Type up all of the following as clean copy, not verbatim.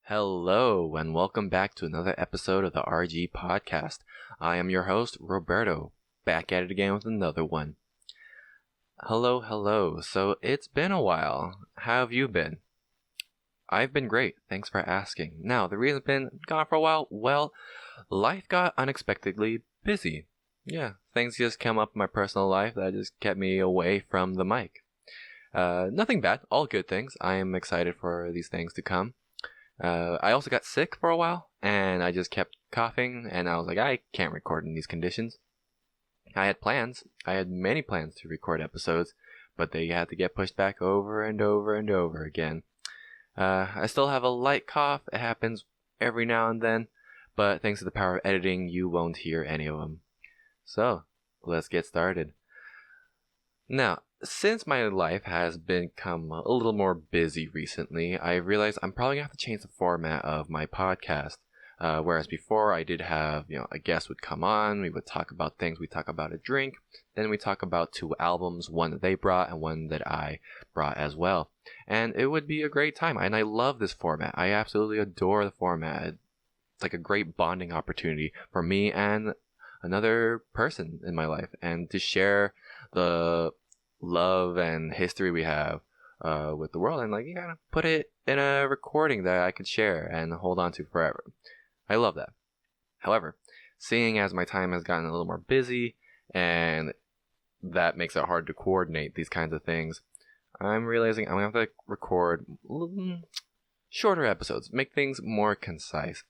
Hello, and welcome back to another episode of the RG Podcast. I am your host, Roberto, back at it again with another one. Hello. So, it's been a while. How have you been? I've been great, thanks for asking. Now, the reason I've been gone for a while, well, life got unexpectedly busy. Yeah, things just came up in my personal life that just kept me away from the mic. Nothing bad, all good things. I am excited for these things to come. I also got sick for a while, and I just kept coughing, and I was like, I can't record in these conditions. I had plans. I had many plans to record episodes, but they had to get pushed back over and over again. I still have a light cough. It happens every now and then, but thanks to the power of editing, you won't hear any of them. So, let's get started. Now, since my life has become a little more busy recently, I realized I'm probably going to have to change the format of my podcast. Whereas before I did have, a guest would come on, we would talk about things, we'd talk about a drink, then we talk about two albums, one that they brought and one that I brought as well. And it would be a great time, and I love this format. I absolutely adore the format. It's like a great bonding opportunity for me and another person in my life, and to share the love and history we have with the world, and you gotta put it in a recording that I could share and hold on to forever. I love that. However, seeing as my time has gotten a little more busy and that makes it hard to coordinate these kinds of things, I'm realizing I'm gonna have to record shorter episodes, make things more concise.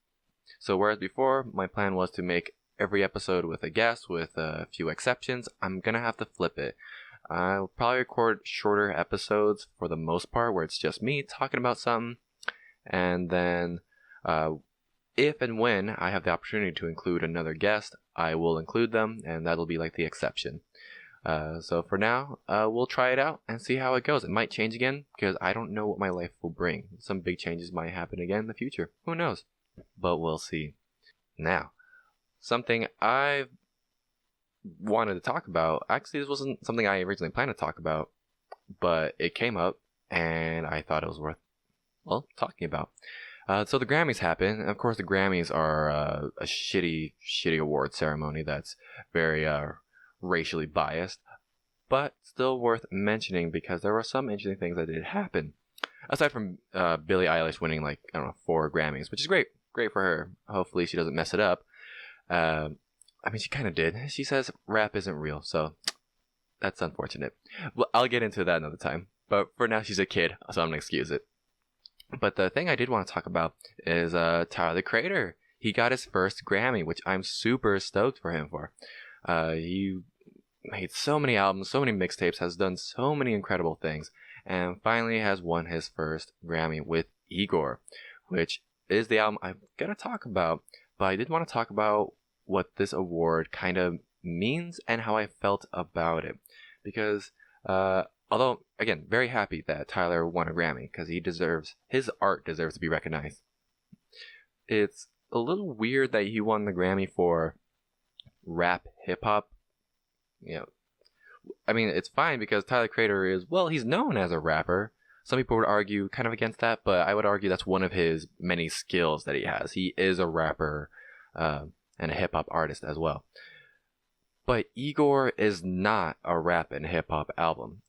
So whereas before my plan was to make every episode with a guest with a few exceptions, I'm gonna have to flip it. I'll probably record shorter episodes for the most part where it's just me talking about something, and then if and when I have the opportunity to include another guest, I will include them, and that'll be like the exception. So for now, we'll try it out and see how it goes. It might change again because I don't know what my life will bring. Some big changes might happen again in the future. Who knows? But we'll see. Now, something I've wanted to talk about. Actually, this wasn't something I originally planned to talk about, but it came up and I thought it was worth, talking about. So the Grammys happen. Of course, the Grammys are a shitty award ceremony that's very racially biased, but still worth mentioning because there were some interesting things that did happen. Aside from Billie Eilish winning 4 Grammys, which is great for her. Hopefully she doesn't mess it up. She kind of did. She says rap isn't real, so that's unfortunate. Well, I'll get into that another time. But for now, she's a kid, so I'm going to excuse it. But the thing I did want to talk about is Tyler, the Creator. He got his first Grammy, which I'm super stoked for him for. He made so many albums, so many mixtapes, has done so many incredible things, and finally has won his first Grammy with Igor, which is the album I'm going to talk about. But I did want to talk about what this award kind of means and how I felt about it. Because, although, again, very happy that Tyler won a Grammy, because his art deserves to be recognized. It's a little weird that he won the Grammy for rap hip-hop. It's fine because Tyler, Creator is, he's known as a rapper. Some people would argue kind of against that, but I would argue that's one of his many skills that he has. He is a rapper, and a hip-hop artist as well. But Igor is not a rap and hip-hop album.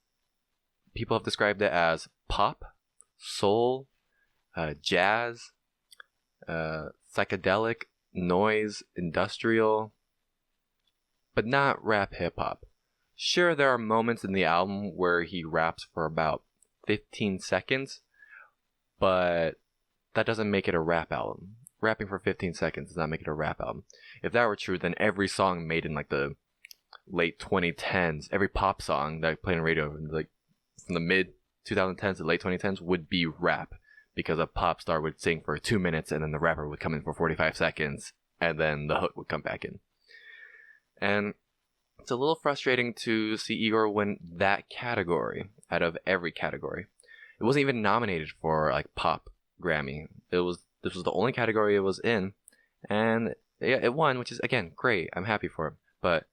People have described it as pop, soul, jazz, psychedelic, noise, industrial, but not rap hip-hop. Sure, there are moments in the album where he raps for about 15 seconds, but that doesn't make it a rap album. Rapping for 15 seconds does not make it a rap album. If that were true, then every song made in the late 2010s, every pop song that played on radio from the mid 2010s to late 2010s would be rap, because a pop star would sing for 2 minutes and then the rapper would come in for 45 seconds and then the hook would come back in. And it's a little frustrating to see Igor win that category out of every category. It wasn't even nominated for pop Grammy. This was the only category it was in, and it won, which is, again, great. I'm happy for him. But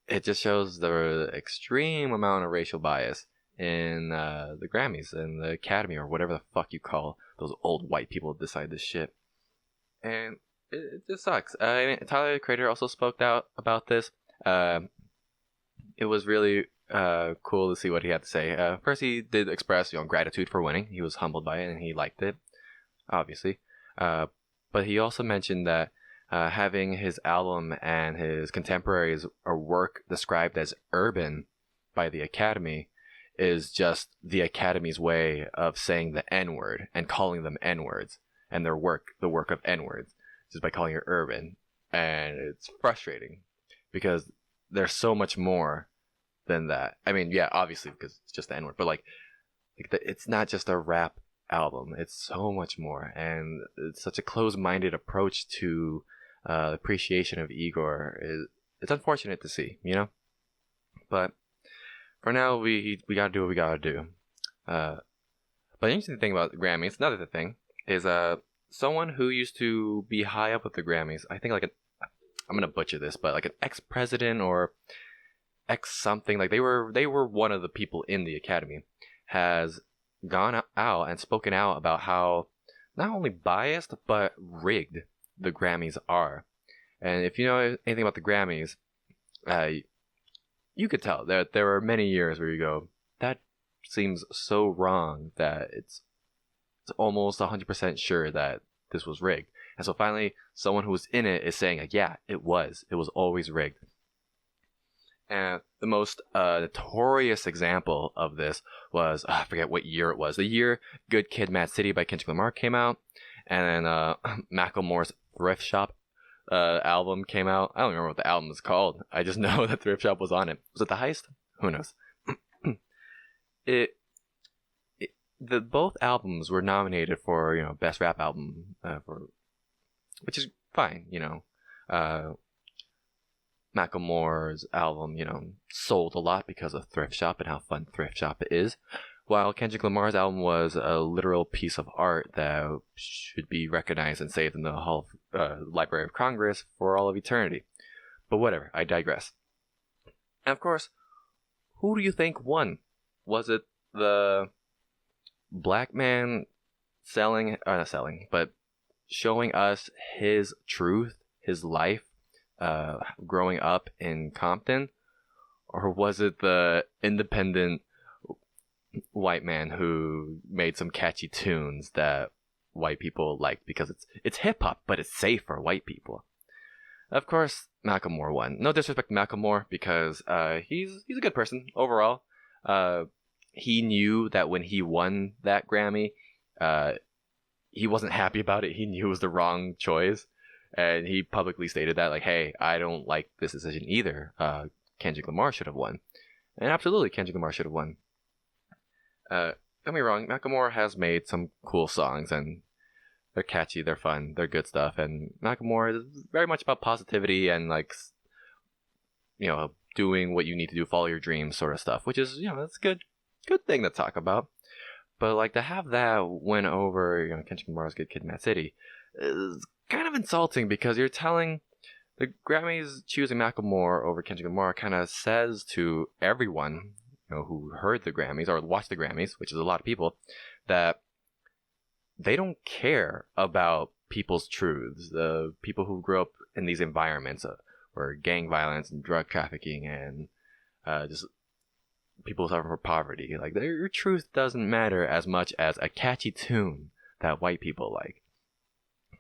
it just shows the extreme amount of racial bias in the Grammys and the Academy, or whatever the fuck you call those old white people decide this shit. And it just sucks. I mean, Tyler, the creator, also spoke out about this. It was really cool to see what he had to say. First, he did express gratitude for winning. He was humbled by it, and he liked it, obviously. But he also mentioned that having his album and his contemporaries' work described as urban by the Academy is just the Academy's way of saying the N-word and calling them N-words, and their work, the work of N-words, just by calling it urban. And it's frustrating because there's so much more than that. I mean, yeah, obviously because it's just the N-word, but it's not just a rap album. It's so much more, and it's such a closed-minded approach to appreciation of Igor. It's unfortunate to see, but for now we gotta do what we gotta do. But the interesting thing about the Grammys, another thing, is someone who used to be high up with the Grammys, I think I'm gonna butcher this, but like an ex-president or ex-something, like they were one of the people in the Academy, has gone out and spoken out about how not only biased but rigged the Grammys are. And if you know anything about the Grammys, you could tell that there were many years where you go, that seems so wrong that it's almost 100% sure that this was rigged. And so finally, someone who was in it is saying, yeah, it was always rigged. And the most notorious example of this was, I forget what year it was. The year Good Kid, Mad City by Kendrick Lamar came out. And then Macklemore's Thrift Shop album came out. I don't remember what the album is called. I just know that Thrift Shop was on it. Was it The Heist? Who knows? Both albums were nominated for, Best Rap Album, which is fine, Macklemore's album, sold a lot because of Thrift Shop and how fun Thrift Shop is, while Kendrick Lamar's album was a literal piece of art that should be recognized and saved in the Library of Congress for all of eternity. But whatever, I digress. And of course, who do you think won? Was it the black man not selling, but showing us his truth, his life, growing up in Compton? Or was it the independent white man who made some catchy tunes that white people liked because it's hip-hop, but it's safe for white people? Of course, Macklemore won. No disrespect to Macklemore, because he's a good person overall. He knew that when he won that Grammy, he wasn't happy about it. He knew it was the wrong choice. And he publicly stated that, hey, I don't like this decision either. Kendrick Lamar should have won. And absolutely, Kendrick Lamar should have won. Don't get me wrong, Macklemore has made some cool songs, and they're catchy, they're fun, they're good stuff. And Macklemore is very much about positivity and, doing what you need to do, follow your dreams sort of stuff, which is, that's a good thing to talk about. But, to have that win over, Kendrick Lamar's Good Kid, Mad City is kind of insulting, because you're telling the Grammys choosing Macklemore over Kendrick Lamar kind of says to everyone who heard the Grammys or watched the Grammys, which is a lot of people, that they don't care about people's truths. The people who grew up in these environments where gang violence and drug trafficking and just people suffer from poverty, their truth doesn't matter as much as a catchy tune that white people like.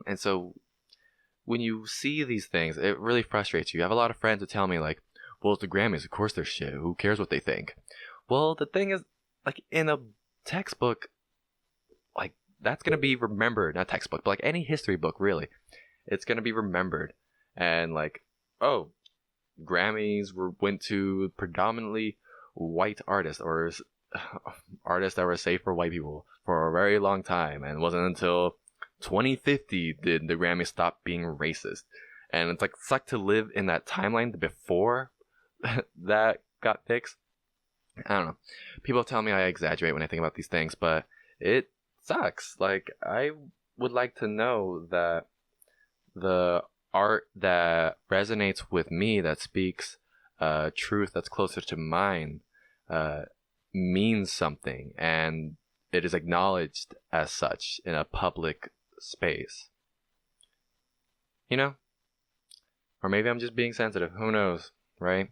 And so when you see these things, it really frustrates you. I have a lot of friends who tell me, well, it's the Grammys, of course they're shit. Who cares what they think? Well, the thing is, in a textbook, that's going to be remembered. Not textbook, but any history book, really. It's going to be remembered. And Grammys went to predominantly white artists, or artists that were safe for white people for a very long time. And it wasn't until 2050 did the Grammys stop being racist. And it's sucked to live in that timeline before that got fixed. I don't know. People tell me I exaggerate when I think about these things, but it sucks. I would like to know that the art that resonates with me, that speaks truth that's closer to mine, means something. And it is acknowledged as such in a public space. You know? Or maybe I'm just being sensitive. Who knows, right?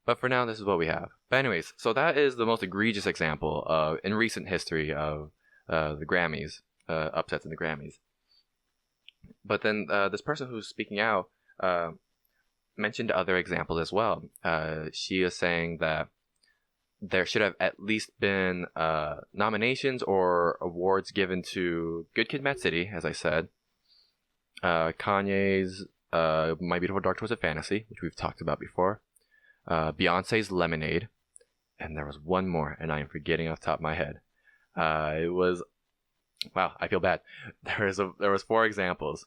But for now, this is what we have. But anyways, so that is the most egregious example in recent history of the Grammys, upsets in the Grammys. But then this person who's speaking out mentioned other examples as well. She is saying that there should have at least been nominations or awards given to Good Kid, Mad City, as I said. Kanye's My Beautiful Dark Twisted Fantasy, which we've talked about before. Beyonce's Lemonade. And there was one more, and I am forgetting off the top of my head. It was... Wow, I feel bad. There was 4 examples.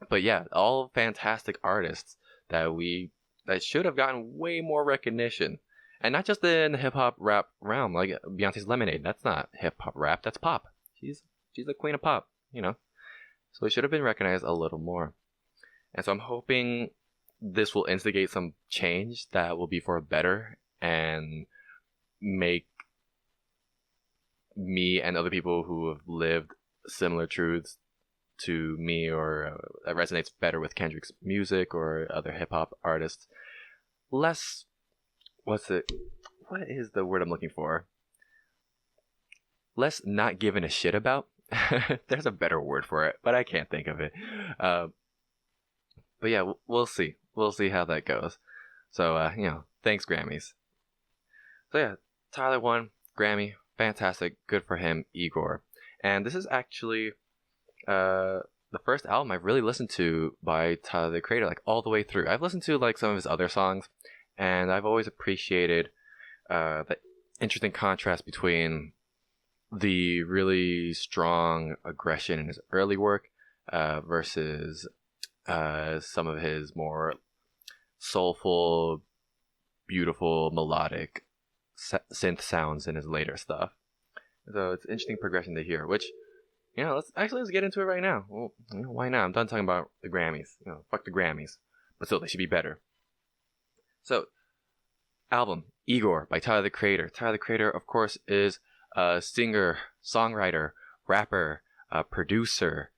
But yeah, all fantastic artists that should have gotten way more recognition. And not just in the hip-hop rap realm, like Beyonce's Lemonade. That's not hip-hop rap, that's pop. She's the queen of pop, you know? So it should have been recognized a little more. And so I'm hoping this will instigate some change that will be for better and make me and other people who have lived similar truths to me or that resonates better with Kendrick's music or other hip-hop artists less... What is the word I'm looking for? Less not given a shit about. There's a better word for it, but I can't think of it. But yeah, we'll see. We'll see how that goes. So, thanks, Grammys. So yeah, Tyler won Grammy. Fantastic. Good for him, Igor. And this is actually the first album I've really listened to by Tyler, the Creator, like all the way through. I've listened to like some of his other songs, and I've always appreciated the interesting contrast between the really strong aggression in his early work versus some of his more soulful, beautiful, melodic synth sounds in his later stuff. So it's interesting progression to hear, which, let's get into it right now. Well, why not? I'm done talking about the Grammys. Fuck the Grammys. But still, they should be better. So, album, Igor by Tyler, the Creator. Tyler, the Creator, of course, is a singer, songwriter, rapper, producer.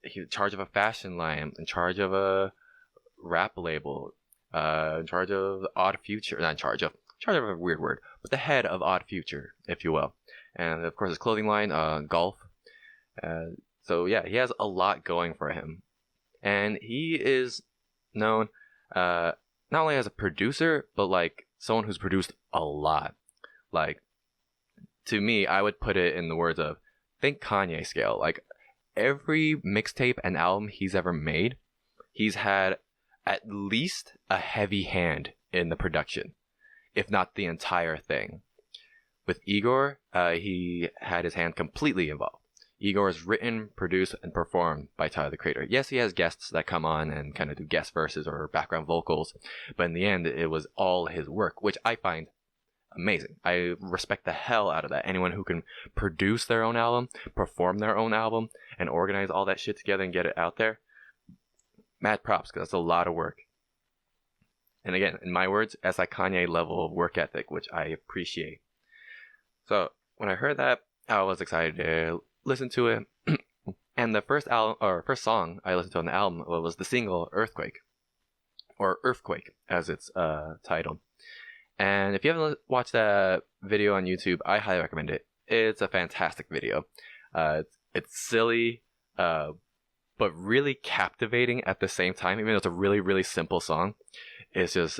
He's in charge of a fashion line, in charge of a rap label, in charge of Odd Future. Not in charge of a weird word, but the head of Odd Future, if you will. And, of course, his clothing line, Golf. So, yeah, he has a lot going for him. And he is known not only as a producer, but like someone who's produced a lot. Like, to me, I would put it in the words of, think Kanye scale. Like, every mixtape and album he's ever made, he's had at least a heavy hand in the production, if not the entire thing. With Igor, he had his hand completely involved. Igor is written, produced, and performed by Tyler, the Creator. Yes, he has guests that come on and kind of do guest verses or background vocals, but in the end, it was all his work, which I find amazing. I respect the hell out of that. Anyone who can produce their own album, perform their own album, and organize all that shit together and get it out there, mad props, because that's a lot of work. And again, in my words, that's like Kanye level of work ethic, which I appreciate. So when I heard that, I was excited to listen to it. And the first song I listened to on the album was the single Earthquake, or Earthquake as it's titled. And if you haven't watched that video on YouTube, I highly recommend it. It's a fantastic video. It's silly, but really captivating at the same time. Even though it's a really, really simple song, it's just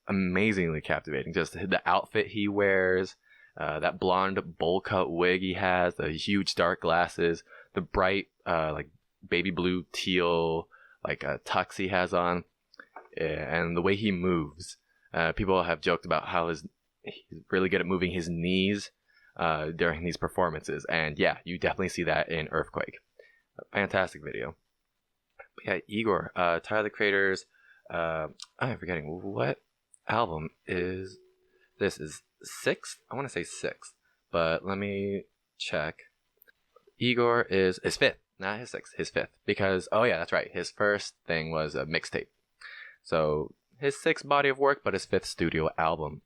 amazingly captivating. Just the outfit he wears, that blonde bowl cut wig he has, the huge dark glasses, the bright like baby blue teal like tux he has on, and the way he moves. People have joked about how he's really good at moving his knees during these performances, and yeah, you definitely see that in Earthquake. A fantastic video. But yeah, Igor, Tyler, the Creator's I'm forgetting what album is this. Is 6th? I want to say 6th, but let me check. Igor is his 5th, not his 6th, his 5th, because oh yeah, that's right, his first thing was a mixtape. So his 6th body of work, but his 5th studio album.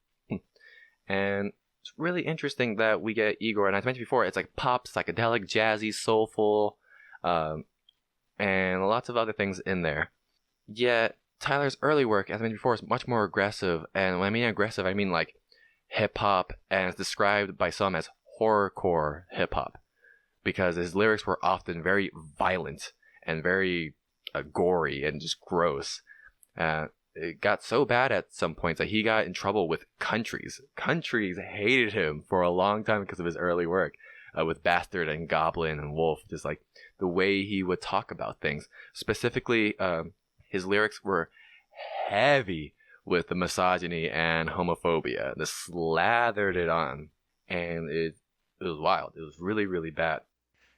And it's really interesting that we get Igor, and as I mentioned before, it's like pop, psychedelic, jazzy, soulful, um, and lots of other things in there. Yet Tyler's early work, as I mentioned before, is much more aggressive, and when I mean aggressive, I mean like hip hop, and it's described by some as horrorcore hip hop, because his lyrics were often very violent and very gory and just gross. It got so bad at some points that he got in trouble with countries. Countries hated him for a long time because of his early work with Bastard and Goblin and Wolf, just like the way he would talk about things. Specifically, his lyrics were heavy with the misogyny and homophobia. They slathered it on, and it was wild. It was really, really bad.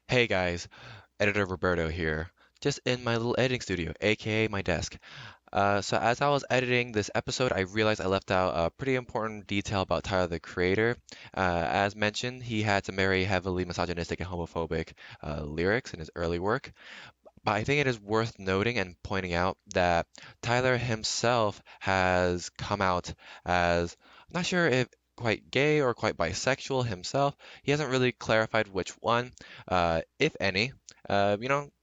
Hey guys, editor Roberto here, just in my little editing studio, aka my desk. So as I was editing this episode, I realized I left out a pretty important detail about Tyler the Creator. As mentioned, he had some very heavily misogynistic and homophobic lyrics in his early work. But I think it is worth noting and pointing out that Tyler himself has come out as, I'm not sure if quite gay or quite bisexual himself. He hasn't really clarified which one, if any.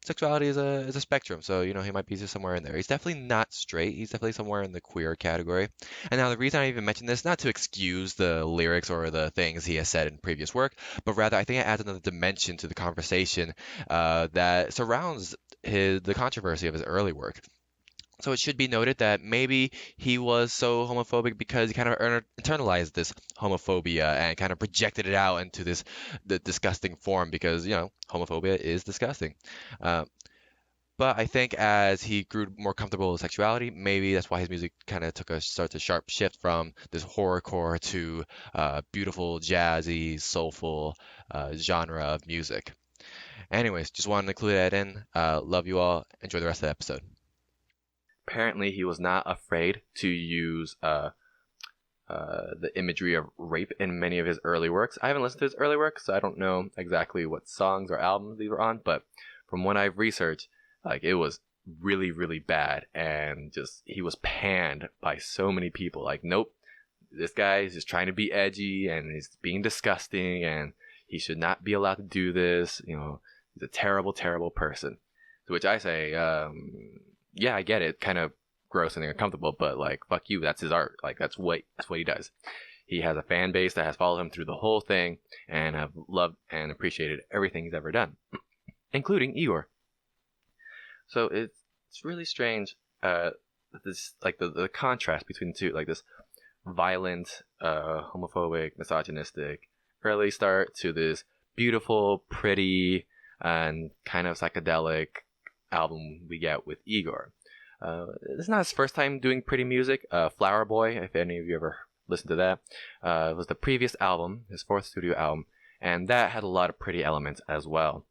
Sexuality is a spectrum, so he might be just somewhere in there. He's definitely not straight. He's definitely somewhere in the queer category. And now the reason I even mention this, not to excuse the lyrics or the things he has said in previous work, but rather I think it adds another dimension to the conversation that surrounds the controversy of his early work. So it should be noted that maybe he was so homophobic because he kind of internalized this homophobia and kind of projected it out into the disgusting form because homophobia is disgusting. Uh, but I think as he grew more comfortable with sexuality, maybe that's why his music kind of took a sharp shift from this horrorcore to beautiful, jazzy, soulful genre of music. Anyways, just wanted to include that in. Love you all. Enjoy the rest of the episode. Apparently, he was not afraid to use the imagery of rape in many of his early works. I haven't listened to his early work, so I don't know exactly what songs or albums these were on, but from what I've researched, like it was really, really bad, and just he was panned by so many people. Like, nope, this guy is just trying to be edgy, and he's being disgusting, and he should not be allowed to do this. He's a terrible, terrible person. To which I say, yeah, I get it, kind of gross and uncomfortable, but like, fuck you, that's his art. Like, that's what he does. He has a fan base that has followed him through the whole thing and have loved and appreciated everything he's ever done, including Igor. So it's really strange, this like the contrast between the two, like this violent, homophobic, misogynistic early start to this beautiful, pretty, and kind of psychedelic album we get with Igor. This is not his first time doing pretty music. Flower Boy, if any of you ever listened to that, was the previous album, his fourth studio album, and that had a lot of pretty elements as well.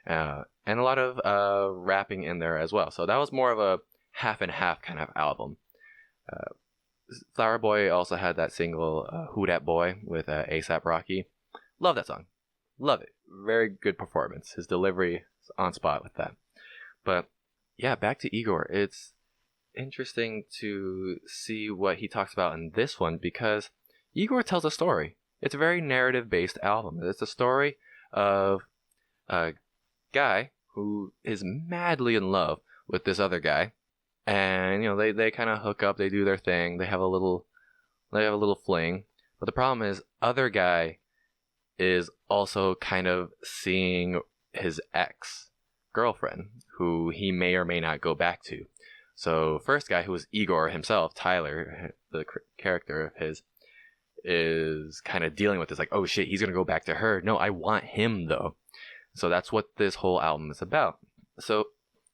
And a lot of rapping in there as well. So that was more of a half and half kind of album. Flower Boy also had that single, Who Dat Boy, with A$AP Rocky. Love that song. Love it. Very good performance. His delivery is on spot with that. But yeah, back to Igor. It's interesting to see what he talks about in this one because Igor tells a story. It's a very narrative-based album. It's a story of a guy who is madly in love with this other guy, and they kind of hook up. They do their thing. They have a little fling. But the problem is, other guy is also kind of seeing his ex-girlfriend, who he may or may not go back to. So first guy, who was Igor himself, Tyler, the character of his, is kind of dealing with this, like, oh shit, he's gonna go back to her. No, I want him though. So that's what this whole album is about. So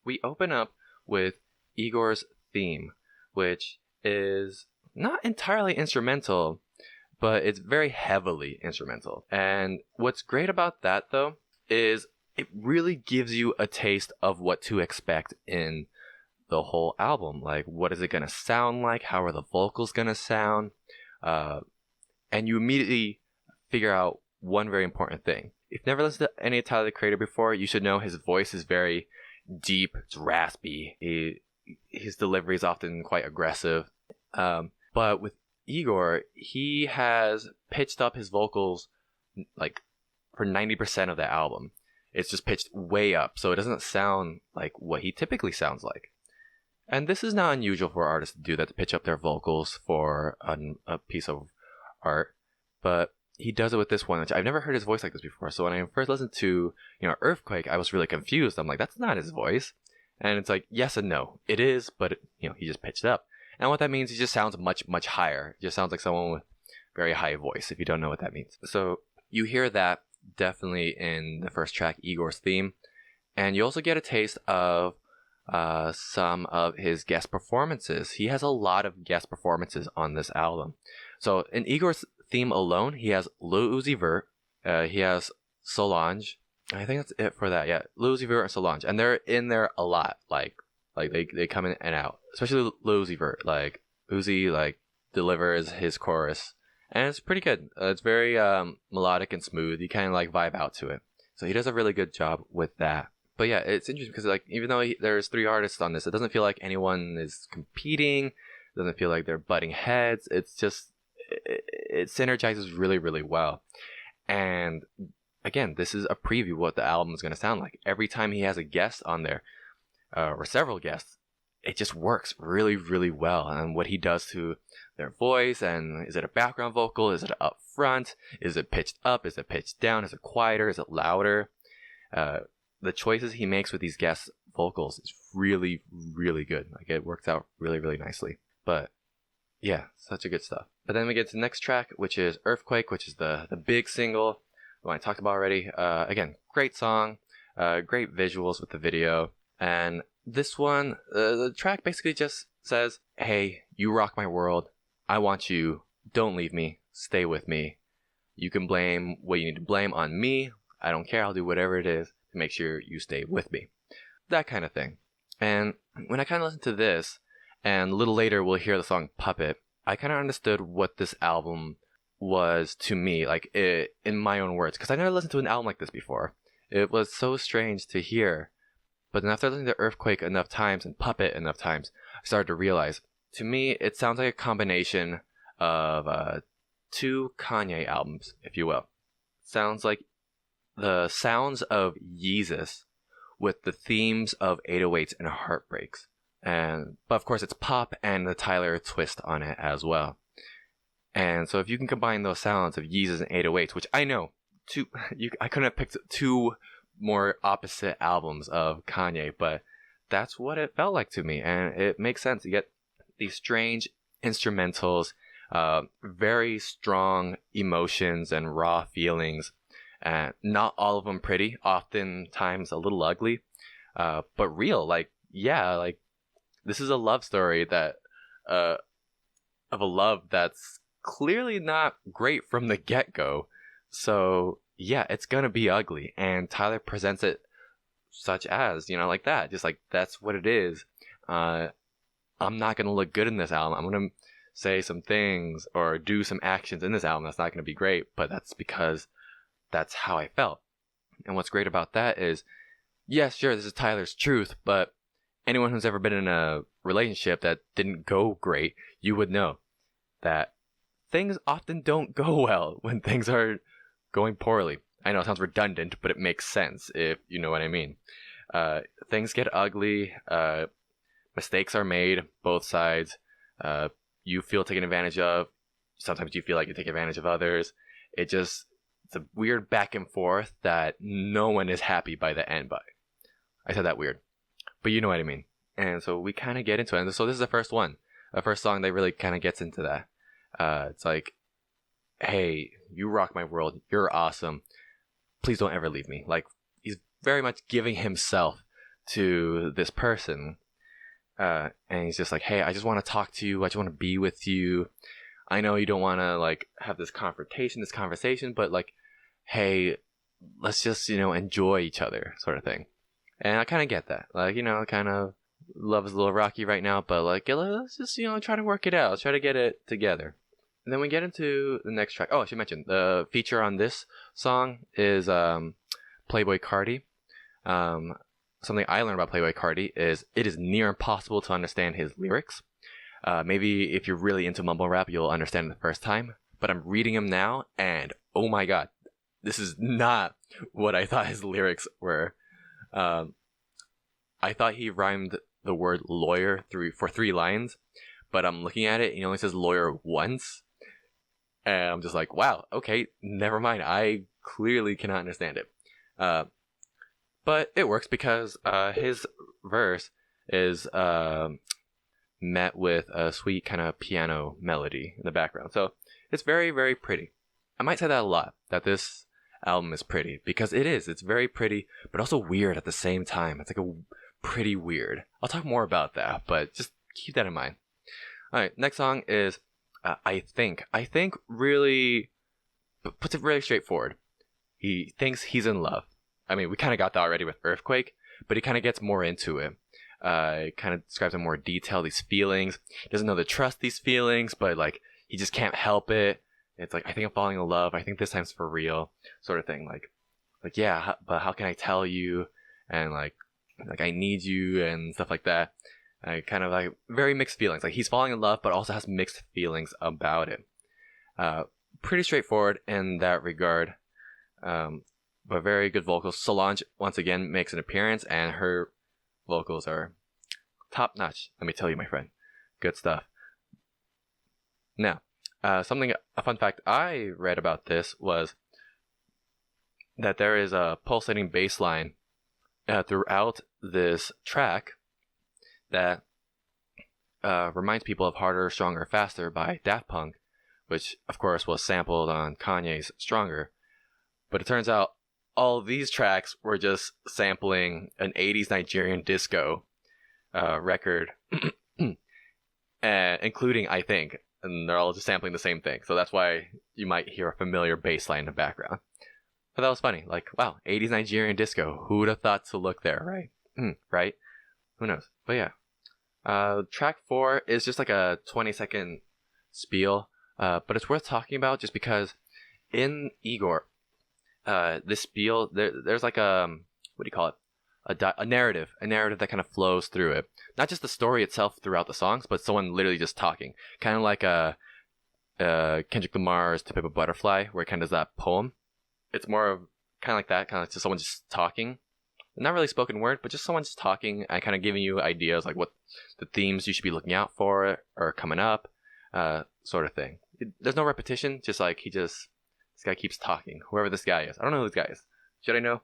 we open up with Igor's theme, which is not entirely instrumental, but it's very heavily instrumental. And what's great about that though is it really gives you a taste of what to expect in the whole album. Like, what is it going to sound like? How are the vocals going to sound? And you immediately figure out one very important thing. If you've never listened to any Tyler the Creator before, you should know his voice is very deep, it's raspy. His delivery is often quite aggressive. But with Igor, he has pitched up his vocals like for 90% of the album. It's just pitched way up, so it doesn't sound like what he typically sounds like. And this is not unusual for artists to do that, to pitch up their vocals for a piece of art. But he does it with this one, which I've never heard his voice like this before. So when I first listened to, Earthquake, I was really confused. I'm like, that's not his voice. And it's like, yes and no. It is, but, he just pitched it up. And what that means, he just sounds much, much higher. It just sounds like someone with very high voice, if you don't know what that means. So you hear that definitely in the first track, Igor's theme. And you also get a taste of some of his guest performances. He has a lot of guest performances on this album. So in Igor's theme alone, he has Lil Uzi Vert, he has Solange. I think that's it for that. Yeah, Lil Uzi Vert and Solange, and they're in there a lot. Like they come in and out. Especially Lil Uzi Vert. Like Uzi delivers his chorus, and it's pretty good. It's very melodic and smooth. You kind of vibe out to it. So he does a really good job with that. But yeah, it's interesting because even though there's 3 artists on this, it doesn't feel like anyone is competing. It doesn't feel like they're butting heads. It's just it synergizes really, really well. And again, this is a preview of what the album is going to sound like. Every time he has a guest on there, or several guests, it just works really, really well. And what he does to their voice, and is it a background vocal? Is it up front? Is it pitched up? Is it pitched down? Is it quieter? Is it louder? The choices he makes with these guest vocals is really, really good. It works out really, really nicely. But yeah, such a good stuff. But then we get to the next track, which is Earthquake, which is the big single, the one I talked about already. Again, great song, great visuals with the video. And this one, the track basically just says, hey, you rock my world. I want you. Don't leave me. Stay with me. You can blame what you need to blame on me. I don't care. I'll do whatever it is to make sure you stay with me. That kind of thing. And when I kind of listen to this, and a little later we'll hear the song Puppet, I kind of understood what this album was to me, in my own words, because I never listened to an album like this before. It was so strange to hear. But then after listening to Earthquake enough times and Puppet enough times, I started to realize, to me, it sounds like a combination of 2 Kanye albums, if you will. Sounds like the sounds of Yeezus with the themes of 808s and heartbreaks. But of course it's pop and the Tyler twist on it as well. And so if you can combine those sounds of Yeezus and 808s, which I know, I couldn't have picked 2 more opposite albums of Kanye, but that's what it felt like to me, and it makes sense. You get these strange instrumentals, very strong emotions and raw feelings, and not all of them pretty, oftentimes a little ugly, but real. This is a love story that of a love that's clearly not great from the get-go. So yeah, it's gonna be ugly, and Tyler presents it such as, like that, just like that's what it is. I'm not gonna look good in this album. I'm gonna say some things or do some actions in this album that's not gonna be great, but that's because that's how I felt. And what's great about that is, yes, sure, this is Tyler's truth, but anyone who's ever been in a relationship that didn't go great, you would know that things often don't go well when things are going poorly. I know it sounds redundant, but it makes sense if you know what I mean. Things get ugly. Mistakes are made, both sides. You feel taken advantage of. Sometimes you feel like you take advantage of others. It's a weird back and forth that no one is happy by the end by. I said that weird, but you know what I mean. And so we kind of get into it. And so this is the first one, the first song that really kind of gets into that. It's like, hey, you rock my world. You're awesome. Please don't ever leave me. He's very much giving himself to this person. And he's just like, hey, I just want to talk to you. I just want to be with you. I know you don't want to have this conversation, but hey, let's just, enjoy each other sort of thing. And I kind of get that. Kind of love is a little rocky right now, but let's just, try to work it out. Let's try to get it together. And then we get into the next track. Oh, I should mention, the feature on this song is Playboi Carti. Something I learned about Playboi Carti is it is near impossible to understand his lyrics. Maybe if you're really into mumble rap, you'll understand it the first time. But I'm reading him now, and oh my god, this is not what I thought his lyrics were. I thought he rhymed the word lawyer for 3 lines, but I'm looking at it, and he only says lawyer once. And I'm just like, wow, okay, never mind. I clearly cannot understand it. But it works because his verse is met with a sweet kind of piano melody in the background. So it's very, very pretty. I might say that a lot, that this album is pretty, because it is. It's very pretty, but also weird at the same time. It's like a pretty weird. I'll talk more about that, but just keep that in mind. All right, next song is I Think. I Think really puts it really straightforward. He thinks he's in love. I mean, we kind of got that already with Earthquake, but he kind of gets more into it. It kind of describes in more detail these feelings. He doesn't know to trust these feelings, but like he just can't help it. It's like, I think I'm falling in love. I think this time's for real, sort of thing. Like yeah, but how can I tell you? And like I need you and stuff like that. Kind of like very mixed feelings. Like he's falling in love, but also has mixed feelings about it. Pretty straightforward in that regard. But very good vocals. Solange once again makes an appearance, and her vocals are top notch. Let me tell you, my friend, good stuff. Now, a fun fact I read about this was that there is a pulsating bass line throughout this track that reminds people of Harder, Stronger, Faster by Daft Punk, which of course was sampled on Kanye's Stronger. But it turns out all these tracks were just sampling an 80s Nigerian disco record, including I Think, and they're all just sampling the same thing. So that's why you might hear a familiar bass line in the background. But that was funny. Like, wow, 80s Nigerian disco. Who would have thought to look there, right? Right? Who knows? But yeah. Track 4 is just like a 20-second spiel, but it's worth talking about just because in Igor, this spiel, there's like a, what do you call it? A narrative that kind of flows through it. Not just the story itself throughout the songs, but someone literally just talking. Kind of like Kendrick Lamar's To Pimp a Butterfly, where it kind of does that poem. It's more of kind of like that, kind of like just someone just talking. Not really spoken word, but just someone just talking and kind of giving you ideas like what the themes you should be looking out for or coming up, sort of thing. There's no repetition, just like this guy keeps talking, whoever this guy is. I don't know who this guy is. Should I know?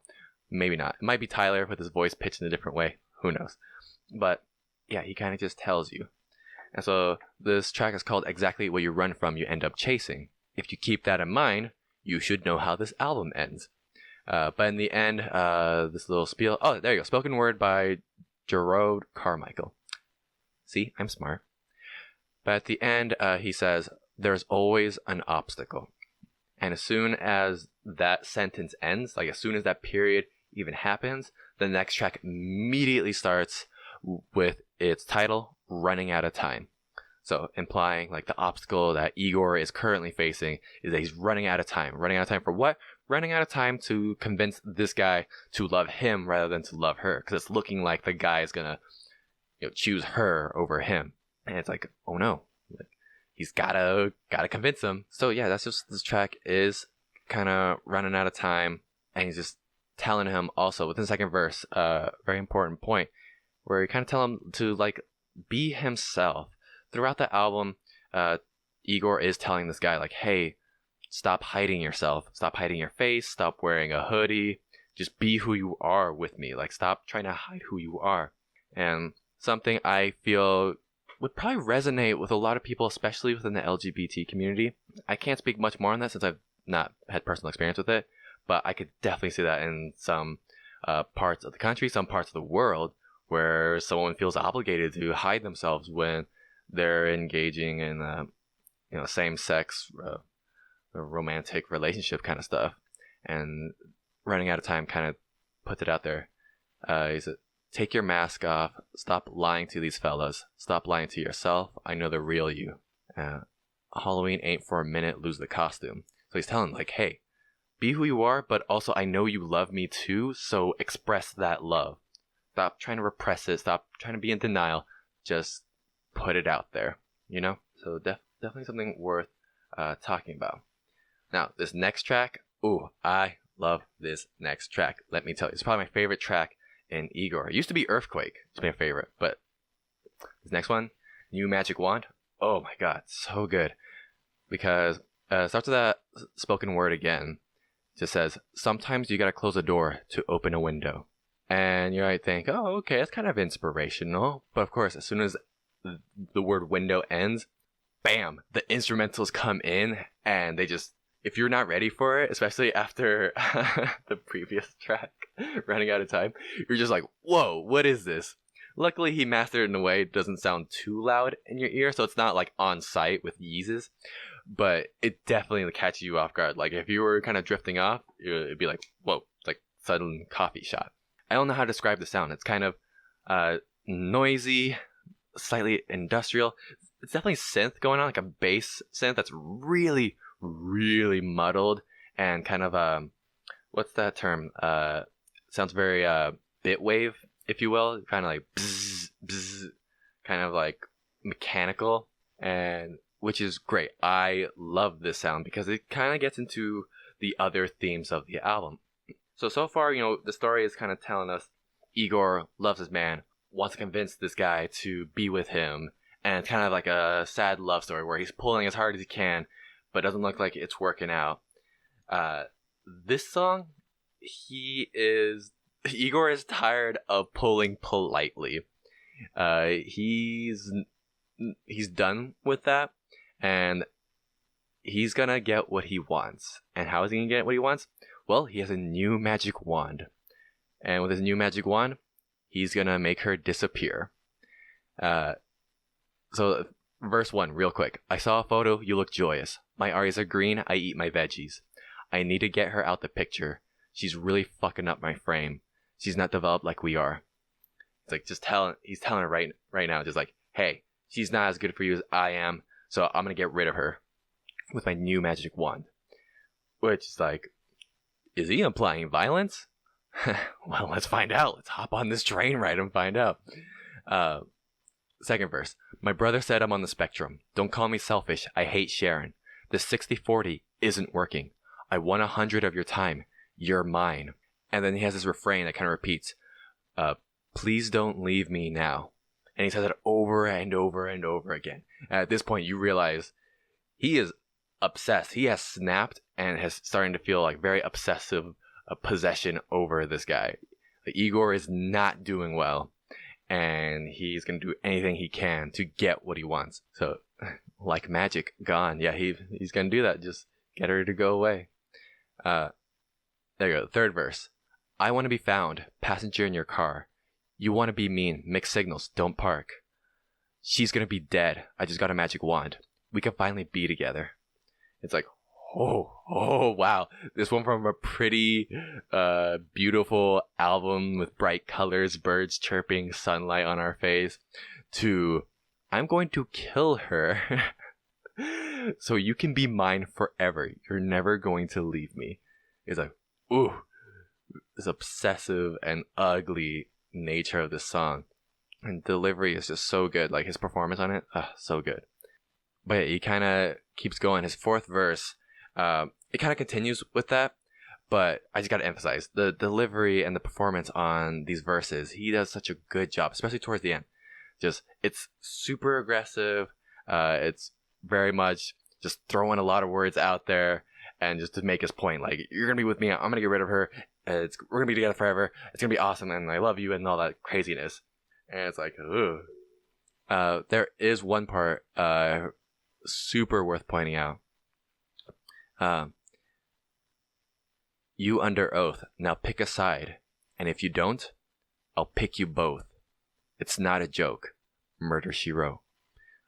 Maybe not. It might be Tyler with his voice pitched in a different way. Who knows? But yeah, he kind of just tells you. And so this track is called Exactly What You Run From, You End Up Chasing. If you keep that in mind, you should know how this album ends. But in the end, this little spiel... Oh, there you go. Spoken word by Jerrod Carmichael. See? I'm smart. But at the end, he says, there's always an obstacle. And as soon as that sentence ends, like as soon as that period even happens, the next track immediately starts with its title, Running Out of Time. So implying like the obstacle that Igor is currently facing is that he's running out of time. Running out of time for what? Running out of time to convince this guy to love him rather than to love her. Because it's looking like the guy is going to choose her over him. And it's like, oh no. He's gotta convince him. So yeah, that's just this track is kind of running out of time, and he's just telling him also within the second verse, very important point where he kind of tell him to like be himself. Throughout the album, Igor is telling this guy like, hey, stop hiding yourself, stop hiding your face, stop wearing a hoodie, just be who you are with me. Like stop trying to hide who you are. And something I feel would probably resonate with a lot of people, especially within the LGBT community. I can't speak much more on that since I've not had personal experience with it, but I could definitely see that in some parts of the country, some parts of the world, where someone feels obligated to hide themselves when they're engaging in same-sex romantic relationship kind of stuff. And Running Out of Time kind of puts it out there. Is it? Take your mask off. Stop lying to these fellas. Stop lying to yourself. I know the real you. Halloween ain't for a minute. Lose the costume. So he's telling like, hey, be who you are, but also I know you love me too, so express that love. Stop trying to repress it. Stop trying to be in denial. Just put it out there. So definitely something worth talking about. Now, this next track, ooh, I love this next track. Let me tell you, it's probably my favorite track in Igor. It used to be Earthquake, it's my favorite, but this next one, New Magic Wand, oh my god, so good. Because it starts with that spoken word again. It just says, sometimes you gotta close a door to open a window. And you might think, oh, okay, that's kind of inspirational. But of course, as soon as the word window ends, bam, the instrumentals come in and they just, if you're not ready for it, especially after the previous track running out of time, you're just like, whoa, what is this? Luckily, he mastered it in a way it doesn't sound too loud in your ear, so it's not like on site with Yeezes, but it definitely catches you off guard. Like if you were kind of drifting off, it'd be like, whoa, it's like sudden coffee shot. I don't know how to describe the sound. It's kind of noisy, slightly industrial. It's definitely synth going on, like a bass synth that's really, really muddled and kind of what's that term? Sounds very bitwave, if you will, kind of like bzz, bzz, kind of like mechanical, and which is great. I love this sound because it kind of gets into the other themes of the album. So far, the story is kind of telling us Igor loves his man, wants to convince this guy to be with him, and it's kind of like a sad love story where he's pulling as hard as he can, but doesn't look like it's working out. This song, Igor is tired of pulling politely. He's done with that, and he's gonna get what he wants. And how is he gonna get what he wants? Well, he has a new magic wand, and with his new magic wand, he's gonna make her disappear. So verse 1, real quick. I saw a photo, you look joyous. My eyes are green, I eat my veggies. I need to get her out the picture. She's really fucking up my frame. She's not developed like we are. It's like he's telling her right now, just like, hey, she's not as good for you as I am, so I'm gonna get rid of her with my new magic wand. Which is like, is he implying violence? Well, let's find out. Let's hop on this train ride and find out. Second verse. My brother said I'm on the spectrum. Don't call me selfish. I hate sharing. The 60-40 isn't working. I want 100 of your time. You're mine. And then he has this refrain that kind of repeats, please don't leave me now. And he says it over and over and over again. And at this point, you realize he is obsessed. He has snapped and has starting to feel like very obsessive possession over this guy. Igor is not doing well, and he's going to do anything he can to get what he wants. So, like magic, gone. Yeah, he's going to do that. Just get her to go away. There you go. Third verse. I want to be found, passenger in your car. You want to be mean, mixed signals, don't park. She's going to be dead. I just got a magic wand. We can finally be together. It's like, oh, wow. This one from a pretty beautiful album with bright colors, birds chirping, sunlight on our face, to I'm going to kill her so you can be mine forever. You're never going to leave me. It's like, ooh, this obsessive and ugly nature of this song. And delivery is just so good. Like his performance on it, so good. But yeah, he kind of keeps going. His fourth verse, it kind of continues with that, but I just got to emphasize the delivery and the performance on these verses. He does such a good job, especially towards the end. It's super aggressive. It's very much just throwing a lot of words out there and just to make his point. Like, you're going to be with me. I'm going to get rid of her. We're going to be together forever. It's going to be awesome. And I love you and all that craziness. And it's like, ooh. There is one part, super worth pointing out. You under oath. Now pick a side. And if you don't, I'll pick you both. It's not a joke. Murder, she wrote.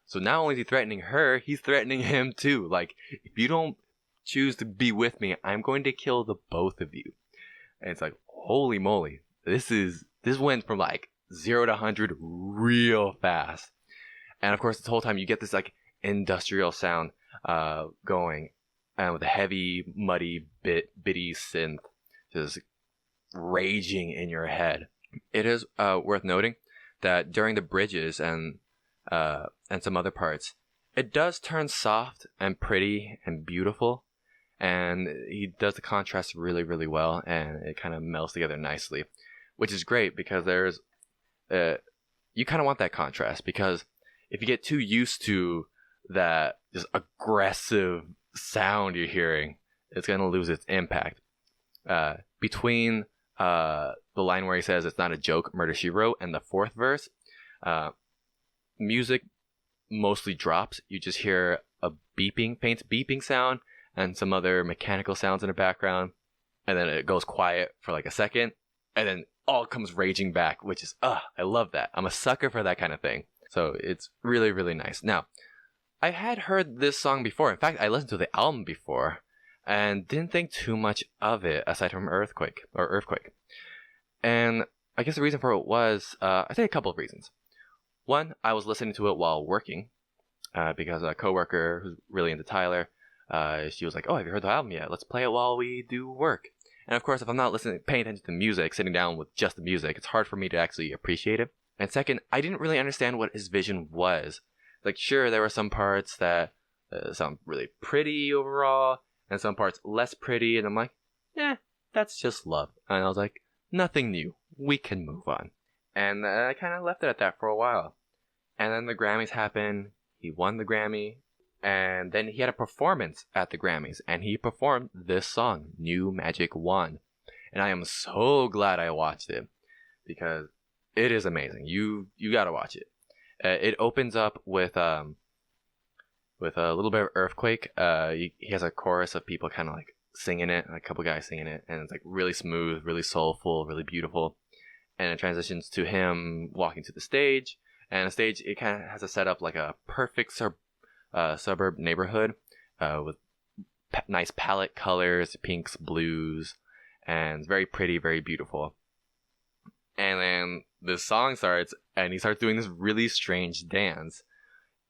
So not only is he threatening her, he's threatening him too. Like, if you don't choose to be with me, I'm going to kill the both of you. And it's like, holy moly. This went from like 0 to 100 real fast. And of course, this whole time you get this like industrial sound going, and with a heavy, muddy, bitty synth just raging in your head. It is worth noting that during the bridges and some other parts, it does turn soft and pretty and beautiful, and he does the contrast really, really well, and it kind of melts together nicely, which is great because there's you kind of want that contrast, because if you get too used to that just aggressive sound you're hearing, it's gonna lose its impact. Between the line where he says it's not a joke, Murder She Wrote, and the fourth verse, music mostly drops. You just hear a faint beeping sound, and some other mechanical sounds in the background, and then it goes quiet for like a second, and then all comes raging back, which is, I love that. I'm a sucker for that kind of thing. So it's really, really nice. Now, I had heard this song before. In fact, I listened to the album before and didn't think too much of it aside from Earthquake. And I guess the reason for it was, I think a couple of reasons. One, I was listening to it while working, because a coworker who's really into Tyler, she was like, "Oh, have you heard the album yet? Let's play it while we do work." And of course, if I'm not paying attention to the music, sitting down with just the music, it's hard for me to actually appreciate it. And second, I didn't really understand what his vision was. Like, sure, there were some parts that sound really pretty overall, and some parts less pretty, and I'm like, that's just love. And I was like, nothing new. We can move on. And I kind of left it at that for a while. And then the Grammys happened. He won the Grammy. And then he had a performance at the Grammys, and he performed this song, New Magic Wand. And I am so glad I watched it, because it is amazing. You gotta watch it. It opens up with a little bit of Earthquake. He has a chorus of people kind of like singing it, a couple guys singing it, and it's like really smooth, really soulful, really beautiful. And it transitions to him walking to the stage, and the stage, it kind of has a setup like a perfect suburb neighborhood, with nice palette colors, pinks, blues, and it's very pretty, very beautiful. And then the song starts, and he starts doing this really strange dance.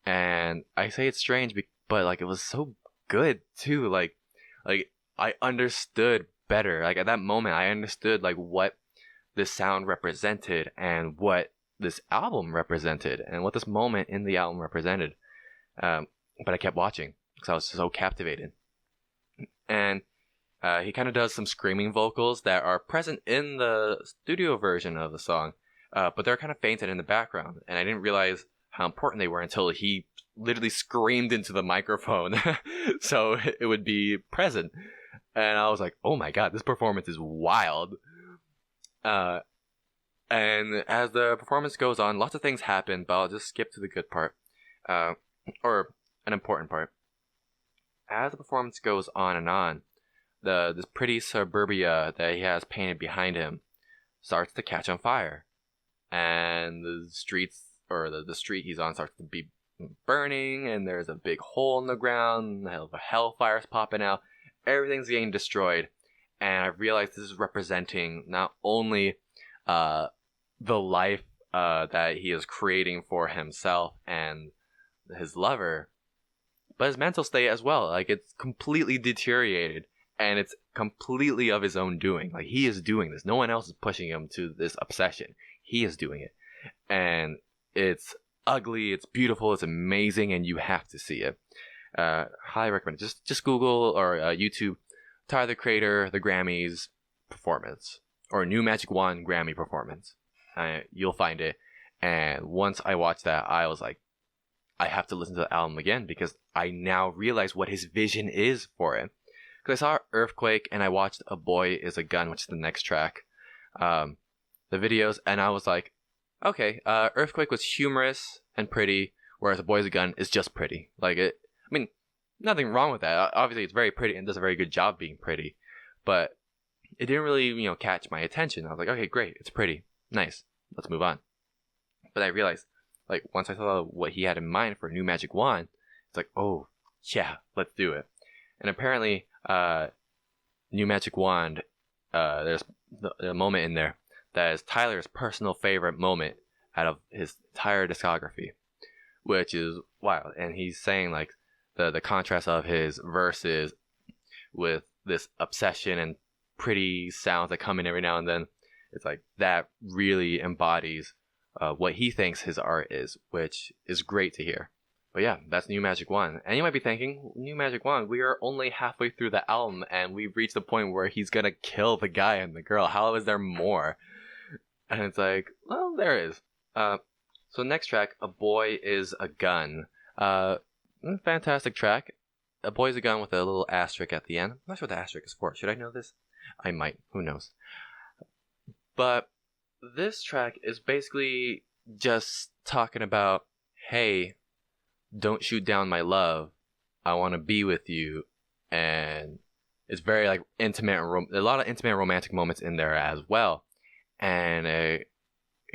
And I say it's strange, but like it was so good too. Like I understood better. Like at that moment, I understood like what this sound represented, and what this album represented, and what this moment in the album represented. But I kept watching because I was so captivated. And he kind of does some screaming vocals that are present in the studio version of the song, but they're kind of fainted in the background. And I didn't realize how important they were until he literally screamed into the microphone so it would be present. And I was like, oh my god, this performance is wild. And as the performance goes on, lots of things happen, but I'll just skip to the good part, or an important part. As the performance goes on and on, this pretty suburbia that he has painted behind him starts to catch on fire, and the streets, or the street he's on, starts to be burning, and there's a big hole in the ground, the hellfire's popping out, everything's getting destroyed. And I realized this is representing not only the life that he is creating for himself and his lover, but his mental state as well. Like, it's completely deteriorated, and it's completely of his own doing. Like, he is doing this. No one else is pushing him to this obsession. He is doing it. And it's ugly, it's beautiful, it's amazing, and you have to see it. Highly recommend it. Just Google or YouTube Tyler, the Creator, the Grammys performance, or New Magic Wand Grammy performance. You'll find it. And once I watched that, I was like, I have to listen to the album again, because I now realize what his vision is for it. Because I saw Earthquake, and I watched A Boy Is a Gun, which is the next track, the videos, and I was like, okay, Earthquake was humorous and pretty, whereas A Boy Is a Gun is just pretty. Like, it, I mean, nothing wrong with that. Obviously, it's very pretty and does a very good job being pretty, but it didn't really, catch my attention. I was like, okay, great, it's pretty, nice, let's move on. But I realized, like, once I saw what he had in mind for New Magic Wand, it's like, oh, yeah, let's do it. And apparently, New Magic Wand, there's a moment in there that is Tyler's personal favorite moment out of his entire discography, which is wild. And he's saying, like, the contrast of his verses with this obsession and pretty sounds that come in every now and then. It's like that really embodies what he thinks his art is, which is great to hear. But yeah, that's New Magic Wand. And you might be thinking, New Magic Wand, we are only halfway through the album and we've reached the point where he's gonna kill the guy and the girl. How is there more? And it's like, well, there is. So next track, A Boy Is a Gun. Fantastic track. A Boy Is a Gun with a little asterisk at the end. I'm not sure what the asterisk is for. Should I know this? I might. Who knows? But this track is basically just talking about, hey, don't shoot down my love. I want to be with you. And it's very like intimate, a lot of intimate romantic moments in there as well. And it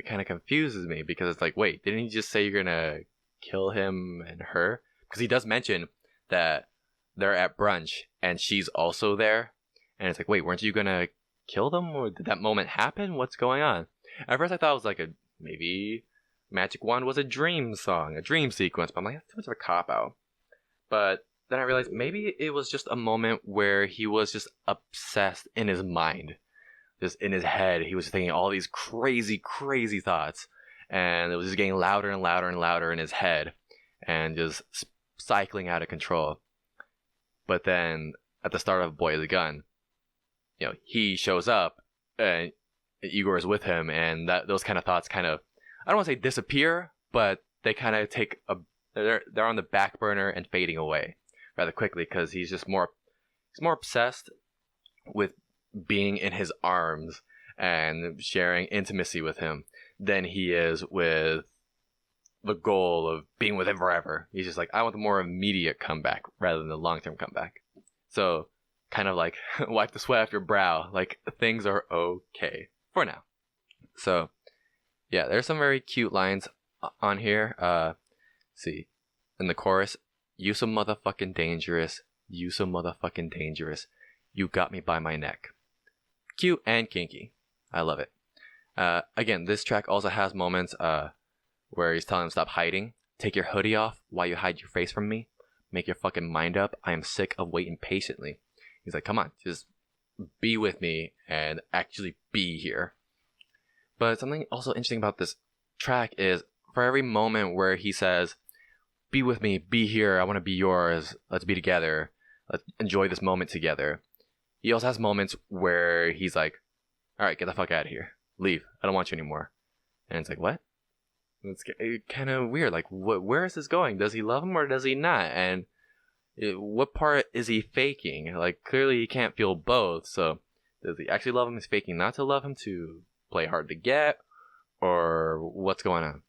kind of confuses me because it's like, wait, didn't he just say you're gonna kill him and her? Because he does mention that they're at brunch and she's also there. And it's like, wait, weren't you gonna kill them? Or did that moment happen? What's going on? At first I thought it was like maybe Magic Wand was a dream song, a dream sequence. But I'm like, that's too much of a cop-out. But then I realized maybe it was just a moment where he was just obsessed in his mind. Just in his head, he was thinking all these crazy, crazy thoughts. And it was just getting louder and louder and louder in his head. And just cycling out of control. But then, at the start of Boy Is a Gun, he shows up, and Igor is with him, and those kind of thoughts kind of, I don't want to say disappear, but they kind of they're on the back burner and fading away rather quickly, because he's more obsessed with being in his arms and sharing intimacy with him than he is with the goal of being with him forever. He's just like, I want the more immediate comeback rather than the long-term comeback. So kind of like wipe the sweat off your brow, like things are okay for now. So yeah, there's some very cute lines on here. See, in the chorus, you so motherfucking dangerous, you so motherfucking dangerous, you got me by my neck. Cute and kinky. I love it. Again, this track also has moments where he's telling him stop hiding. Take your hoodie off while you hide your face from me. Make your fucking mind up. I am sick of waiting patiently. He's like, come on, just be with me and actually be here. But something also interesting about this track is for every moment where he says, be with me, be here, I want to be yours, let's be together, let's enjoy this moment together. He also has moments where he's like, alright, get the fuck out of here. Leave. I don't want you anymore. And it's like, what? It's kind of weird. Like, where is this going? Does he love him or does he not? And what part is he faking? Like, clearly he can't feel both. So, does he actually love him? Is faking not to love him to play hard to get? Or what's going on?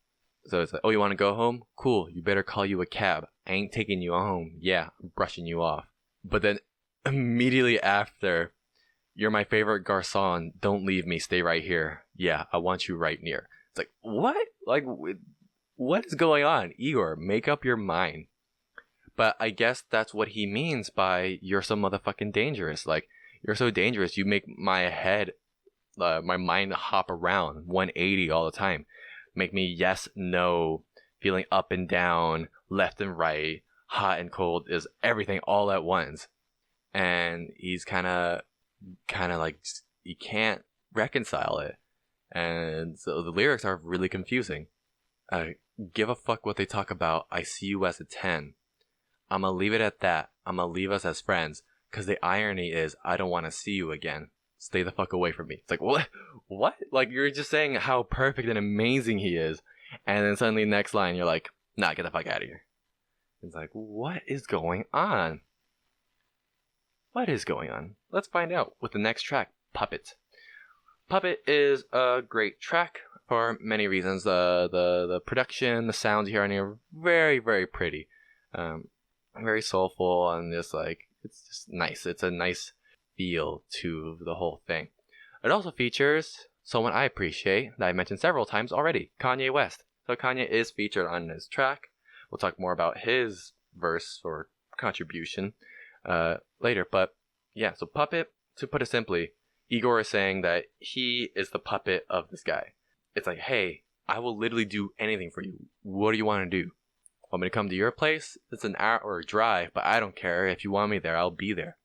So it's like, oh, you want to go home? Cool. You better call you a cab. I ain't taking you home. Yeah, I'm brushing you off. But then immediately after, you're my favorite garçon. Don't leave me. Stay right here. Yeah, I want you right near. It's like, what? Like, what is going on? Igor, make up your mind. But I guess that's what he means by you're so motherfucking dangerous. Like, you're so dangerous. You make my head, my mind hop around 180 all the time. Make me yes, no, feeling up and down, left and right, hot and cold, is everything all at once. And he's kind of like, he can't reconcile it. And so the lyrics are really confusing. Give a fuck what they talk about. I see you as a 10. I'm gonna leave it at that. I'm gonna leave us as friends. Cause the irony is, I don't want to see you again. Stay the fuck away from me. It's like, what? What? Like, you're just saying how perfect and amazing he is. And then suddenly next line, you're like, nah, get the fuck out of here. It's like, what is going on? What is going on? Let's find out with the next track, Puppet. Puppet is a great track for many reasons. The production, the sounds you hear on here are very, very pretty. Very soulful and just like, it's just nice. It's a nice feel to the whole thing. It also features someone I appreciate that I mentioned several times already, Kanye West. So Kanye is featured on this track. We'll talk more about his verse or contribution later. But yeah, so Puppet, to put it simply, Igor is saying that he is the puppet of this guy. It's like, hey, I will literally do anything for you. What do you want to do? Want me to come to your place? It's an hour or a drive, but I don't care. If you want me there, I'll be there.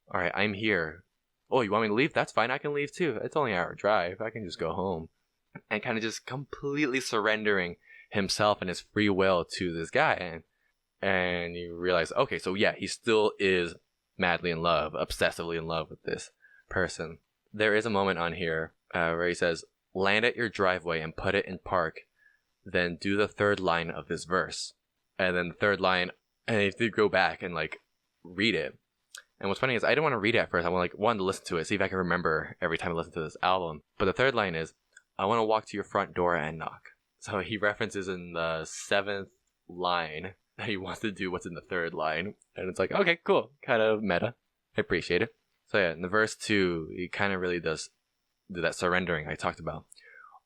All right, I'm here. Oh, you want me to leave? That's fine. I can leave too. It's only an hour drive. I can just go home. And kind of just completely surrendering himself and his free will to this guy. And and you realize, okay, so yeah, he still is madly in love, obsessively in love with this person. There is a moment on here where he says, land at your driveway and put it in park, then do the third line of this verse. And then the third line, and you have to go back and like read it. And what's funny is I didn't want to read it at first. I wanted to listen to it, see if I can remember every time I listen to this album. But the third line is, I want to walk to your front door and knock. So he references in the 7th line that he wants to do what's in the third line. And it's like, okay, cool. Kind of meta. I appreciate it. So yeah, in the verse 2, he kind of really does do that surrendering I talked about.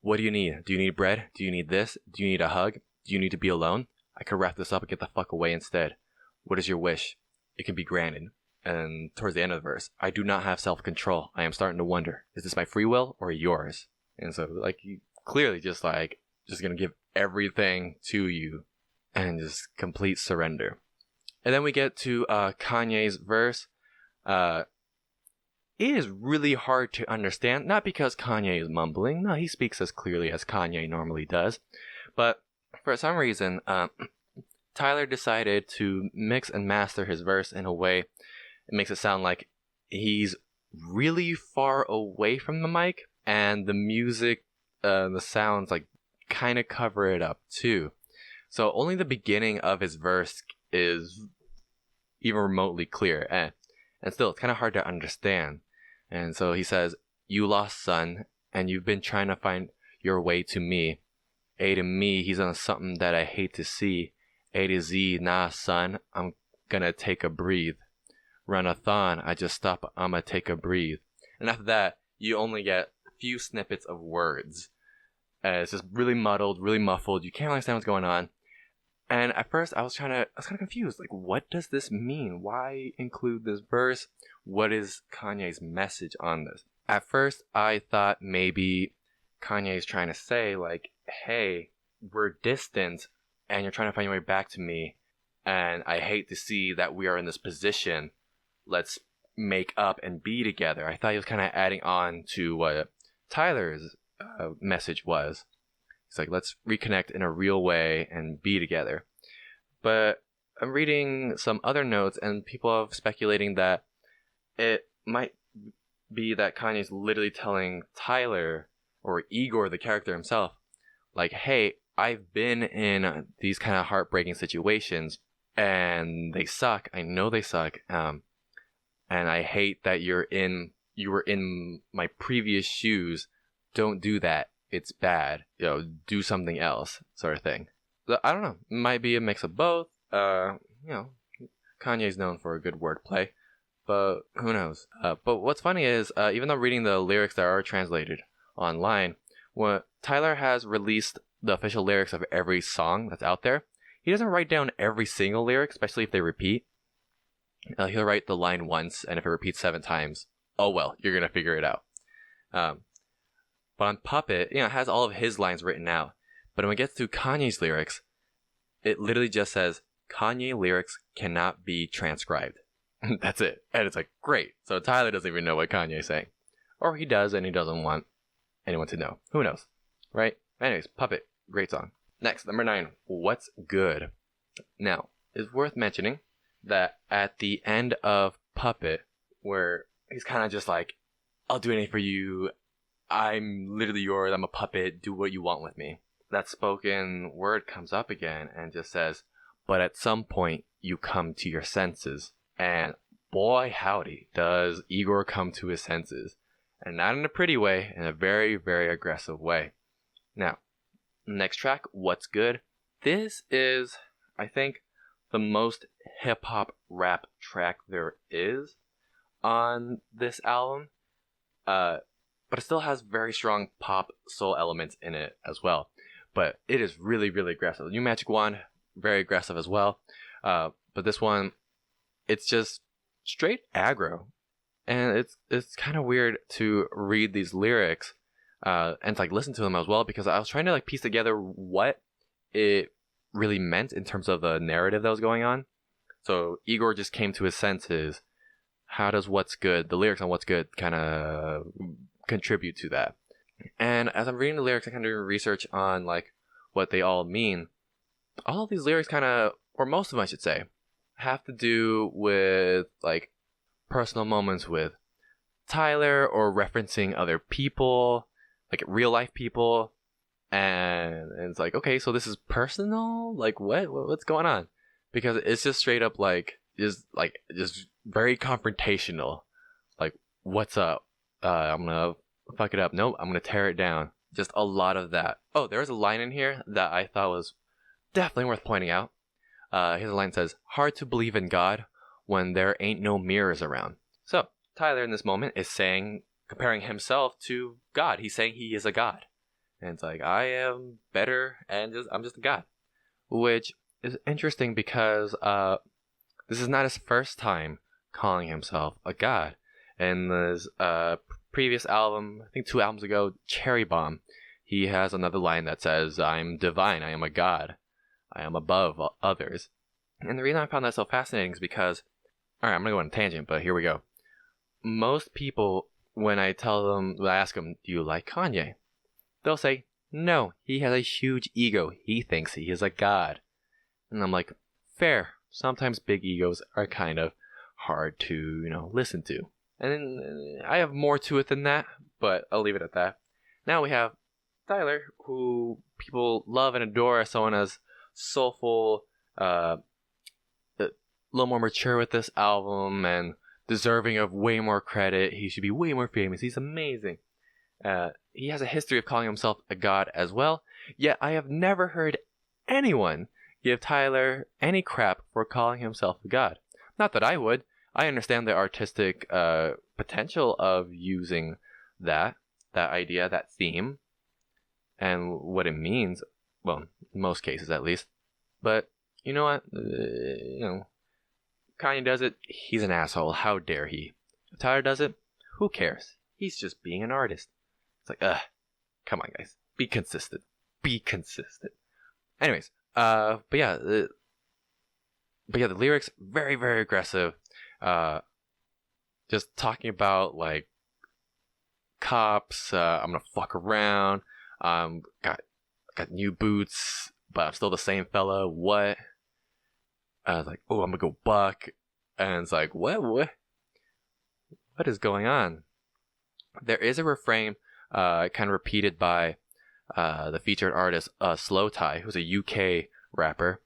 What do you need? Do you need bread? Do you need this? Do you need a hug? Do you need to be alone? I could wrap this up and get the fuck away instead. What is your wish? It can be granted. And towards the end of the verse, I do not have self-control. I am starting to wonder, is this my free will or yours? And so, like, he clearly just gonna give everything to you and just complete surrender. And then we get to Kanye's verse. It is really hard to understand, not because Kanye is mumbling. No, he speaks as clearly as Kanye normally does. But for some reason, Tyler decided to mix and master his verse in a way it makes it sound like he's really far away from the mic, and the music, the sounds, like, kind of cover it up too. So only the beginning of his verse is even remotely clear, and still, it's kind of hard to understand. And so he says, you lost son, and you've been trying to find your way to me. A to me, he's on something that I hate to see. A to Z, nah son, I'm gonna take a breathe. Run-a-thon, I just stop, I'ma take a breathe. And after that, you only get a few snippets of words. It's just really muddled, really muffled. You can't really understand what's going on. And at first, I was kind of confused. Like, what does this mean? Why include this verse? What is Kanye's message on this? At first, I thought maybe Kanye's trying to say, like, hey, we're distant, and you're trying to find your way back to me, and I hate to see that we are in this position. Let's make up and be together. I thought he was kind of adding on to what Tyler's message was. He's like, let's reconnect in a real way and be together. But I'm reading some other notes, and people are speculating that it might be that Kanye's literally telling Tyler, or Igor, the character himself, like, hey, I've been in these kind of heartbreaking situations, and they suck. I know they suck. And I hate that you were in my previous shoes. Don't do that. It's bad. Do something else, sort of thing. I don't know. It might be a mix of both. Kanye's known for a good wordplay, but who knows? But what's funny is, even though reading the lyrics that are translated online, when Tyler has released the official lyrics of every song that's out there, he doesn't write down every single lyric, especially if they repeat. He'll write the line once, and if it repeats 7 times, oh well, you're gonna figure it out. But on Puppet, it has all of his lines written out. But when it gets to Kanye's lyrics, it literally just says, Kanye lyrics cannot be transcribed. That's it. And it's like, great. So Tyler doesn't even know what Kanye's saying. Or he does, and he doesn't want anyone to know. Who knows? Right? Anyways, Puppet, great song. Next, number 9, What's Good? Now, it's worth mentioning that at the end of Puppet, where he's kind of just like, I'll do anything for you, I'm literally yours, I'm a puppet, do what you want with me. That spoken word comes up again and just says, but at some point you come to your senses. And boy howdy, does Igor come to his senses. And not in a pretty way, in a very, very aggressive way. Now, next track, What's Good? This is, I think, the most hip-hop rap track there is on this album. But it still has very strong pop soul elements in it as well. But it is really, really aggressive. New Magic Wand, very aggressive as well. But this one, it's just straight aggro. And it's kind of weird to read these lyrics and to, like, listen to them as well, because I was trying to, like, piece together what it really meant in terms of the narrative that was going on. So Igor just came to his senses. How does What's Good, the lyrics on What's Good, kind of contribute to that? And as I'm reading the lyrics, I kind of do research on, like, what they all mean. All of these lyrics kind of or most of them I should say, have to do with like personal moments with Tyler or referencing other people, like real life people. And it's like, okay, so this is personal? Like what's going on? Because it's just straight up like just very confrontational. Like, what's up? I'm gonna fuck it up. Nope, I'm gonna tear it down. Just a lot of that. Oh, there's a line in here that I thought was definitely worth pointing out. Here's a line that says, "Hard to believe in God when there ain't no mirrors around." So Tyler in this moment is saying, comparing himself to God. He's saying he is a god. And it's like, I am better and I'm just a god. Which is interesting because this is not his first time calling himself a god. In this previous album, I think 2 albums ago, Cherry Bomb, he has another line that says, "I'm divine, I am a god. I am above others." And the reason I found that so fascinating is because, alright, I'm going to go on a tangent, but here we go. Most people, when I ask them, "Do you like Kanye?" They'll say, "No, he has a huge ego. He thinks he is a god." And I'm like, fair. Sometimes big egos are kind of hard to, listen to. And I have more to it than that, but I'll leave it at that. Now we have Tyler, who people love and adore as someone as soulful, a little more mature with this album, and deserving of way more credit. He should be way more famous. He's amazing. He has a history of calling himself a god as well, yet I have never heard anyone give Tyler any crap for calling himself a god. Not that I would. I understand the artistic potential of using that idea, that theme, and what it means. Well, in most cases at least. But you know what? Kanye does it, he's an asshole. How dare he? If Tyler does it, who cares? He's just being an artist. It's like, come on, guys. Be consistent. Be consistent. Anyways, but yeah, the lyrics, very, very aggressive. Just talking about, like, cops, I'm gonna fuck around, got new boots, but I'm still the same fella, what? I was like, oh, I'm gonna go buck. And it's like, what is going on? There is a refrain kind of repeated by the featured artist Slow Tie, who's a UK rapper.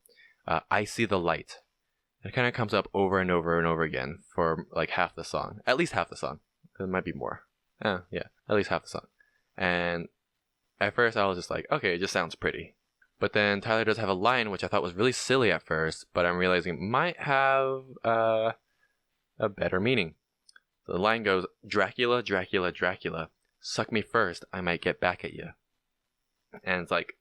"I see the light." It kind of comes up over and over and over again for like half the song. At least half the song. It might be more. Yeah, at least half the song. And at first I was just like, okay, it just sounds pretty. But then Tyler does have a line which I thought was really silly at first, but I'm realizing might have a better meaning. So the line goes, "Dracula, Dracula, Dracula, suck me first, I might get back at you." And it's like,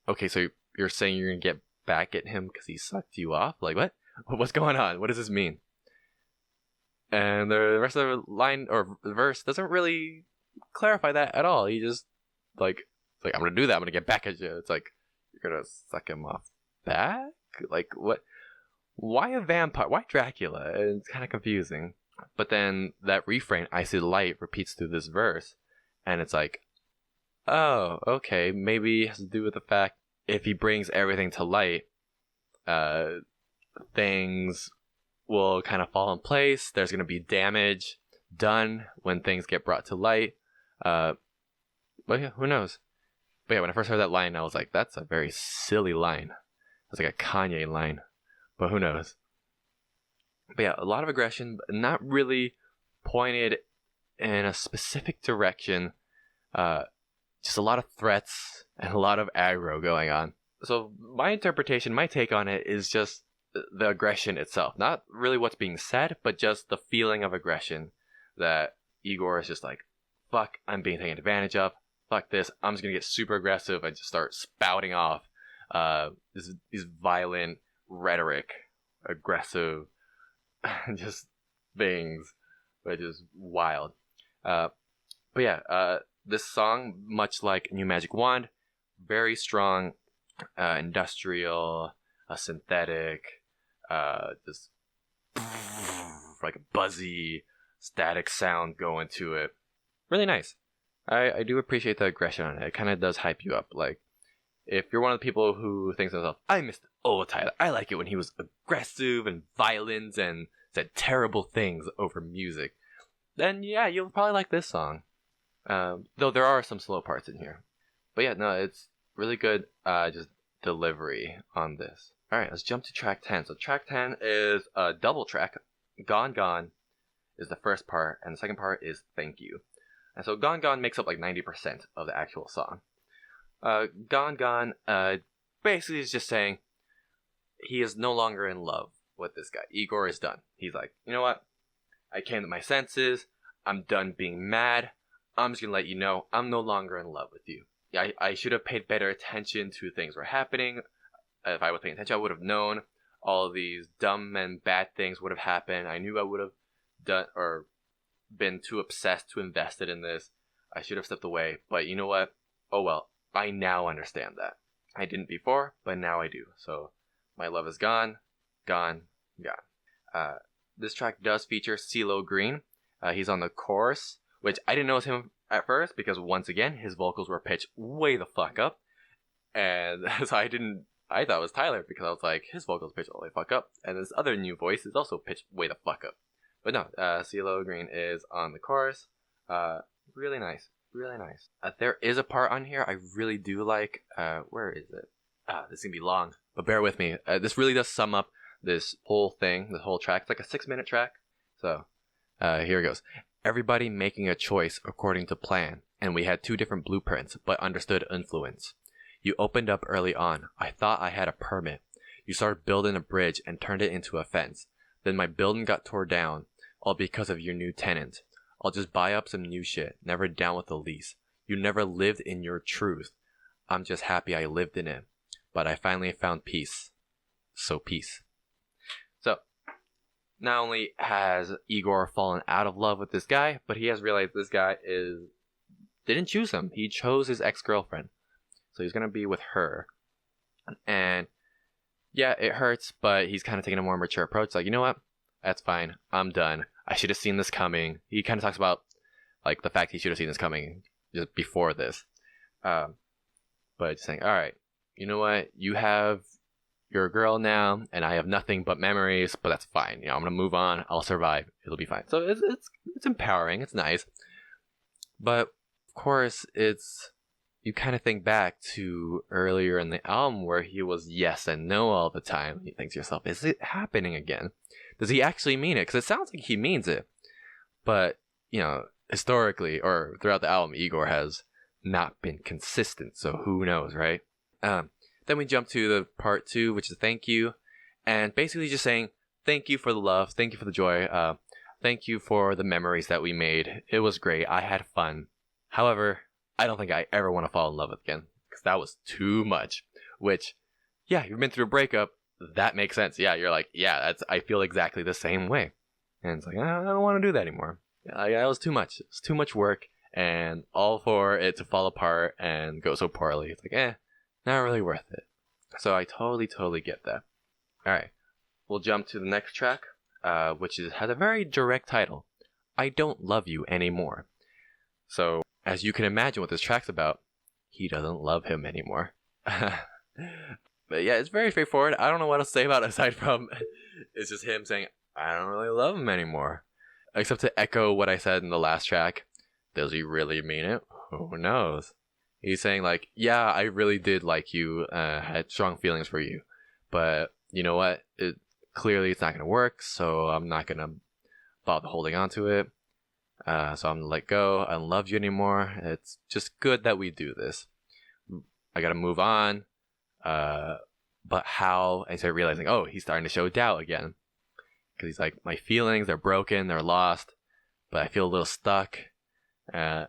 okay, so you're saying you're going to get back at him because he sucked you off? Like, what? What's going on? What does this mean? And the rest of the line or verse doesn't really clarify that at all. He just, like, I'm going to do that. I'm going to get back at you. It's like, you're going to suck him off back? Like, what? Why a vampire? Why Dracula? It's kind of confusing. But then that refrain, "I see the light," repeats through this verse. And it's like, oh, okay, maybe it has to do with the fact if he brings everything to light, things will kind of fall in place. There's going to be damage done when things get brought to light. But yeah, who knows? But yeah, when I first heard that line, I was like, that's a very silly line. It's like a Kanye line. But who knows? But yeah, a lot of aggression, but not really pointed in a specific direction. Just a lot of threats and a lot of aggro going on. So my interpretation, my take on it is just the aggression itself. Not really what's being said, but just the feeling of aggression that Igor is just like, fuck, I'm being taken advantage of. Fuck this, I'm just going to get super aggressive and just start spouting off these violent rhetoric, aggressive just things, which is wild. But yeah, this song, much like New Magic Wand, very strong, industrial, synthetic, just like a buzzy, static sound going to it. Really nice. I do appreciate the aggression on it. It kind of does hype you up. Like, if you're one of the people who thinks to themselves, I missed old Tyler, I like it when he was aggressive and violent and said terrible things over music, then yeah, you'll probably like this song. Though there are some slow parts in here. But yeah, no, it's really good just delivery on this. Alright, let's jump to track 10. So track 10 is a double track. Gone Gone is the first part, and the second part is Thank You. And so Gone Gone makes up like 90% of the actual song. Gone Gone basically is just saying he is no longer in love with this guy. Igor is done. He's like, you know what? I came to my senses. I'm done being mad. I'm just going to let you know I'm no longer in love with you. I should have paid better attention to things were happening. If I was paying attention, I would have known all these dumb and bad things would have happened. I knew I would have done or been too obsessed, too invested in this. I should have stepped away. But you know what? Oh well, I now understand that. I didn't before, but now I do. So my love is gone, gone, gone. This track does feature CeeLo Green. He's on the chorus, which I didn't notice him at first because once again his vocals were pitched way the fuck up, and so I thought it was Tyler because I was like, his vocals pitched all the fuck up, and this other new voice is also pitched way the fuck up. But no, CeeLo Green is on the chorus. Really nice, really nice. There is a part on here I really do like. Where is it? This is gonna be long, but bear with me. This really does sum up this whole thing, this whole track. It's like a 6-minute track. So here it goes. Everybody making a choice according to plan, and we had 2 different blueprints, but understood influence. You opened up early on. I thought I had a permit. You started building a bridge and turned it into a fence. Then my building got tore down, all because of your new tenant. I'll just buy up some new shit, never down with the lease. You never lived in your truth. I'm just happy I lived in it. But I finally found peace. So peace. So, not only has Igor fallen out of love with this guy, but he has realized this guy didn't choose him. He chose his ex-girlfriend. So he's going to be with her. And yeah, it hurts, but he's kind of taking a more mature approach. Like, you know what? That's fine. I'm done. I should have seen this coming. He kind of talks about like the fact he should have seen this coming just before this. But just saying, all right, you know what? You have your girl now, and I have nothing but memories, but that's fine. You know, I'm going to move on. I'll survive. It'll be fine. So it's empowering. It's nice. But of course, you kind of think back to earlier in the album where he was yes and no all the time. You think to yourself, is it happening again? Does he actually mean it? Because it sounds like he means it. But, you know, historically or throughout the album, Igor has not been consistent. So who knows, right? Then we jump to the part 2, which is thank you. And basically just saying, thank you for the love. Thank you for the joy. Thank you for the memories that we made. It was great. I had fun. However, I don't think I ever want to fall in love again. Because that was too much. Which, yeah, you've been through a breakup. That makes sense. Yeah, you're like, yeah, I feel exactly the same way. And it's like, I don't want to do that anymore. Yeah, it was too much. It's too much work. And all for it to fall apart and go so poorly. It's like, not really worth it. So I totally get that. Alright, we'll jump to the next track, which has a very direct title. I Don't Love You Anymore. So, as you can imagine what this track's about, he doesn't love him anymore. But yeah, it's very straightforward. I don't know what else to say about it aside from it's just him saying, I don't really love him anymore. Except to echo what I said in the last track. Does he really mean it? Who knows? He's saying like, yeah, I really did like you, had strong feelings for you. But you know what? Clearly it's not going to work, so I'm not going to bother holding on to it. So I'm going to let go. I don't love you anymore. It's just good that we do this. I got to move on. But how? I started realizing, oh, he's starting to show doubt again. Because he's like, my feelings, they're broken, they're lost. But I feel a little stuck. And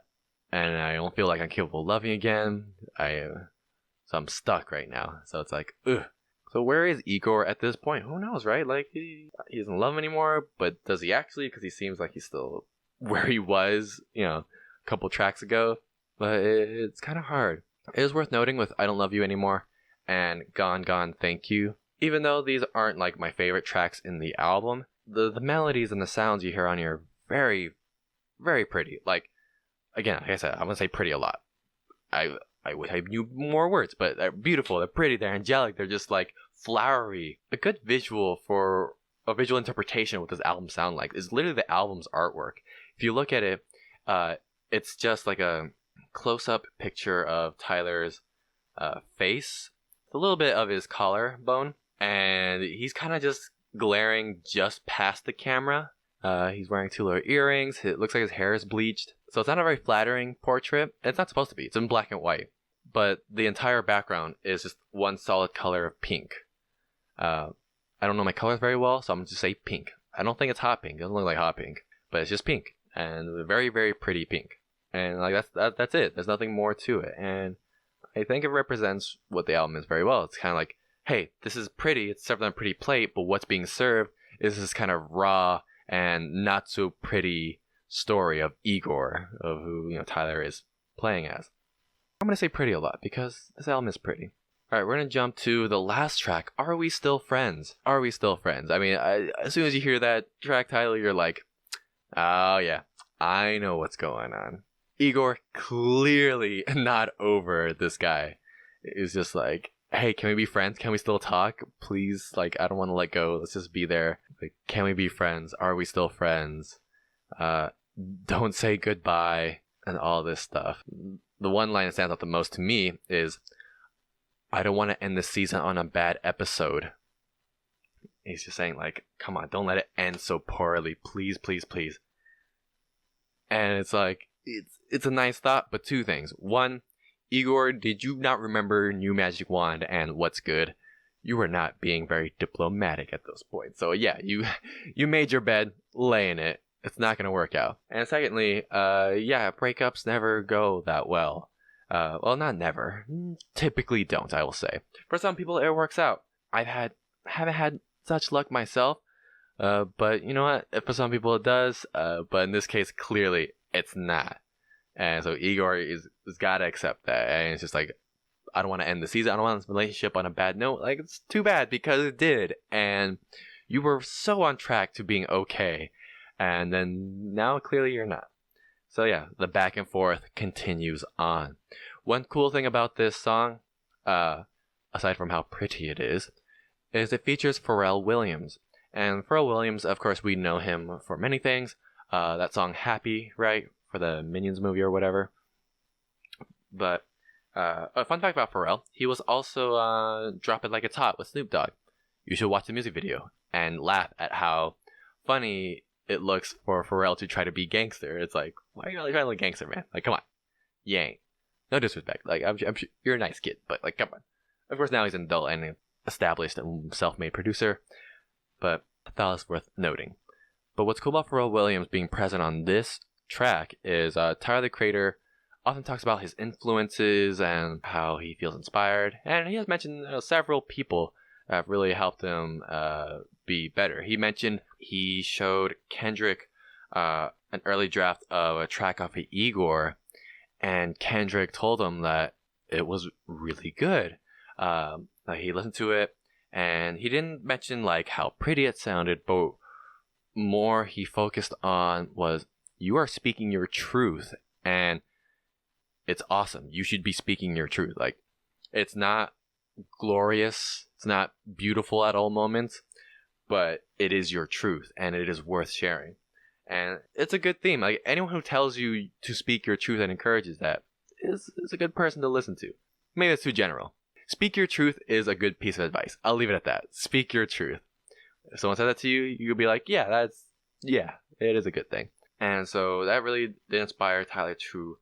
I don't feel like I'm capable of loving again. So I'm stuck right now. So it's like, ugh. So where is Igor at this point? Who knows, right? Like, he doesn't love him anymore, but does he actually? Because he seems like he's still where he was, a couple tracks ago. But it's kind of hard. It is worth noting with I Don't Love You Anymore and Gone Gone Thank You. Even though these aren't like my favorite tracks in the album, the melodies and the sounds you hear on here are very, very pretty. Like, again, like I said, I'm going to say pretty a lot. I I wish I knew more words, but they're beautiful, they're pretty, they're angelic, they're just like flowery. A good visual for a visual interpretation of what this album sound like is literally the album's artwork. If you look at it, it's just like a close-up picture of Tyler's face, a little bit of his collarbone, and he's kind of just glaring just past the camera. He's wearing 2 little earrings. It looks like his hair is bleached. So it's not a very flattering portrait. It's not supposed to be. It's in black and white. But the entire background is just one solid color of pink. I don't know my colors very well, so I'm going to just say pink. I don't think it's hot pink. It doesn't look like hot pink. But it's just pink. And very, very pretty pink. And like that's it. There's nothing more to it. And I think it represents what the album is very well. It's kind of like, hey, this is pretty. It's served on a pretty plate, but what's being served is this kind of raw and not so pretty story of Igor, of who Tyler is playing as. I'm gonna say pretty a lot because this album is pretty. All right, we're gonna jump to the last track. Are we still friends? Are we still friends? I mean, as soon as you hear that track title, you're like, oh yeah, I know what's going on. Igor clearly not over this guy. Is just like, hey, can we be friends? Can we still talk? Please, like, I don't want to let go. Let's just be there. Like, can we be friends? Are we still friends? Don't say goodbye and all this stuff. The one line that stands out the most to me is, I don't want to end this season on a bad episode. He's just saying, like, come on, don't let it end so poorly. Please, please, please. And it's like, it's a nice thought, but 2 things. One, Igor, did you not remember New Magic Wand and What's Good? You were not being very diplomatic at those points. So yeah, you made your bed, lay in it. It's not going to work out. And secondly, breakups never go that well. Well, not never. Typically don't, I will say. For some people, it works out. Haven't had such luck myself. But you know what? For some people it does. But in this case, clearly it's not. And so Igor is got to accept that. And it's just like, I don't want to end the season. I don't want this relationship on a bad note. Like, it's too bad because it did. And you were so on track to being okay. And then now clearly you're not. So yeah, the back and forth continues on. One cool thing about this song, aside from how pretty it is it features Pharrell Williams. And Pharrell Williams, of course, we know him for many things. That song Happy, right? For the Minions movie or whatever. But a fun fact about Pharrell, he was also Drop It Like It's Hot with Snoop Dogg. You should watch the music video and laugh at how funny it looks for Pharrell to try to be gangster. It's like, why are you trying to look gangster, man? Like, come on. You ain't. No disrespect. Like, I'm sure you're a nice kid, but like, come on. Of course, now he's an adult and an established and self-made producer, but I thought it was worth noting. But what's cool about Pharrell Williams being present on this track is Tyler the Creator often talks about his influences and how he feels inspired, and he has mentioned several people that have really helped him be better. He mentioned he showed Kendrick an early draft of a track off of Igor, and Kendrick told him that it was really good. Like, he listened to it, and he didn't mention like how pretty it sounded, but more he focused on was, you are speaking your truth, and it's awesome. You should be speaking your truth. Like, it's not glorious, it's not beautiful at all moments, but it is your truth, and it is worth sharing. And it's a good theme. Like, anyone who tells you to speak your truth and encourages that is a good person to listen to. Maybe that's too general. Speak your truth is a good piece of advice. I'll leave it at that. Speak your truth. If someone said that to you, you'll be like, yeah, it is a good thing. And so that really did inspire Tyler to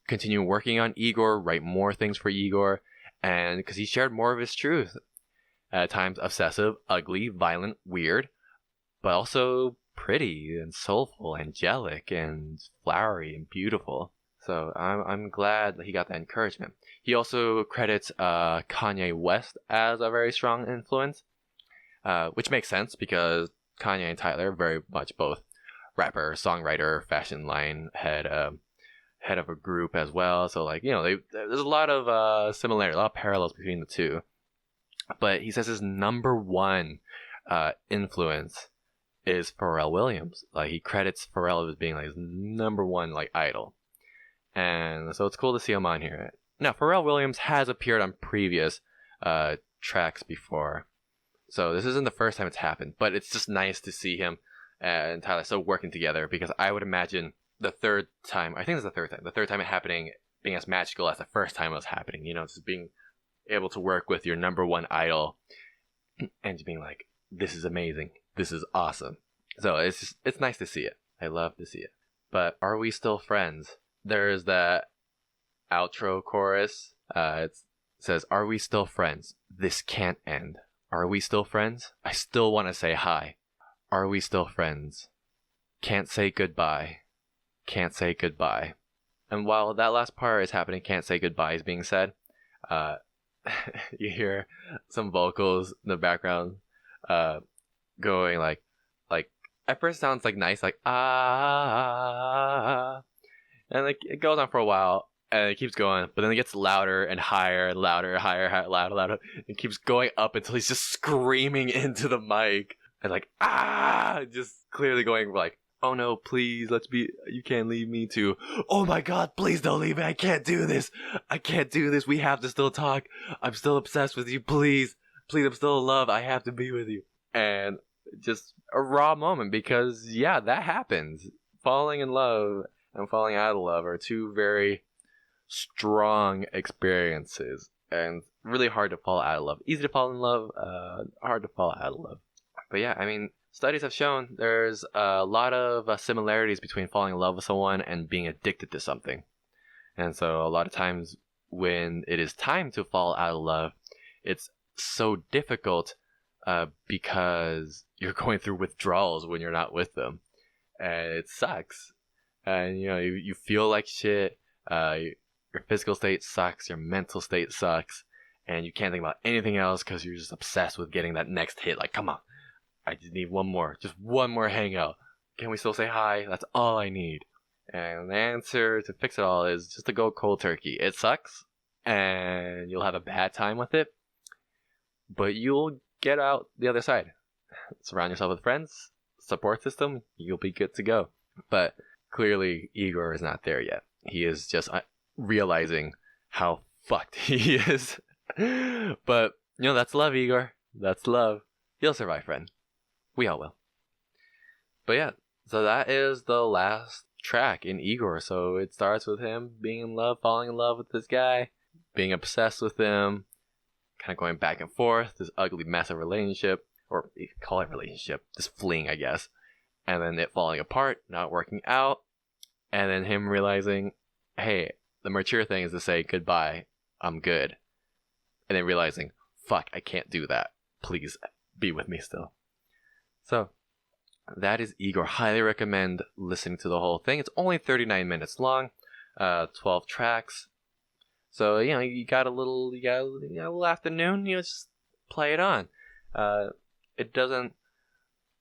continue working on Igor, write more things for Igor, and because he shared more of his truth. At times obsessive, ugly, violent, weird, but also pretty and soulful, angelic and flowery and beautiful. So I'm glad that he got that encouragement. He also credits Kanye West as a very strong influence, which makes sense because Kanye and Tyler are very much both rapper, songwriter, fashion line head of a group as well. So like, there's a lot of similarity, a lot of parallels between the two. But he says his number one influence is Pharrell Williams. Like, he credits Pharrell as being like his number one like idol. And so it's cool to see him on here. Now, Pharrell Williams has appeared on previous tracks before, so this isn't the first time it's happened, but it's just nice to see him and Tyler still working together, because I would imagine the third time it happening being as magical as the first time it was happening, just being able to work with your number one idol and just being like, this is amazing, this is awesome. So it's nice to see it. I love to see it. But are we still friends? There's that outro chorus. It says, are we still friends? This can't end. Are we still friends? I still want to say hi. Are we still friends? Can't say goodbye. Can't say goodbye. And while that last part is happening, can't say goodbye is being said, you hear some vocals in the background going like at first sounds like nice, like ah, and like it goes on for a while and it keeps going, but then it gets louder and higher, louder, higher, louder. It keeps going up until he's just screaming into the mic and like ah, just clearly going like, oh no, please, you can't leave me, to, oh my god, please don't leave me, I can't do this, we have to still talk, I'm still obsessed with you, please, I'm still in love, I have to be with you. And just a raw moment, because yeah, that happens. Falling in love and falling out of love are two very strong experiences, and really hard to fall out of love. Easy to fall in love, hard to fall out of love. But yeah, I mean, studies have shown there's a lot of similarities between falling in love with someone and being addicted to something. And so a lot of times when it is time to fall out of love, it's so difficult because you're going through withdrawals when you're not with them. And it sucks. And you feel like shit. Your physical state sucks. Your mental state sucks. And you can't think about anything else because you're just obsessed with getting that next hit. Like, come on. I just need one more hangout. Can we still say hi? That's all I need. And the answer to fix it all is just to go cold turkey. It sucks, and you'll have a bad time with it, but you'll get out the other side. Surround yourself with friends, support system, you'll be good to go. But clearly, Igor is not there yet. He is just realizing how fucked he is. But, that's love, Igor. That's love. You'll survive, friend. We all will. But yeah, so that is the last track in Igor. So it starts with him being in love, falling in love with this guy, being obsessed with him, kind of going back and forth, this ugly mess of relationship, or you could call it relationship, this fling, I guess. And then it falling apart, not working out, and then him realizing, hey, the mature thing is to say goodbye, I'm good. And then realizing, fuck, I can't do that. Please be with me still. So, that is Igor. Highly recommend listening to the whole thing. It's only 39 minutes long, 12 tracks. So, you got a little afternoon, just play it on. It doesn't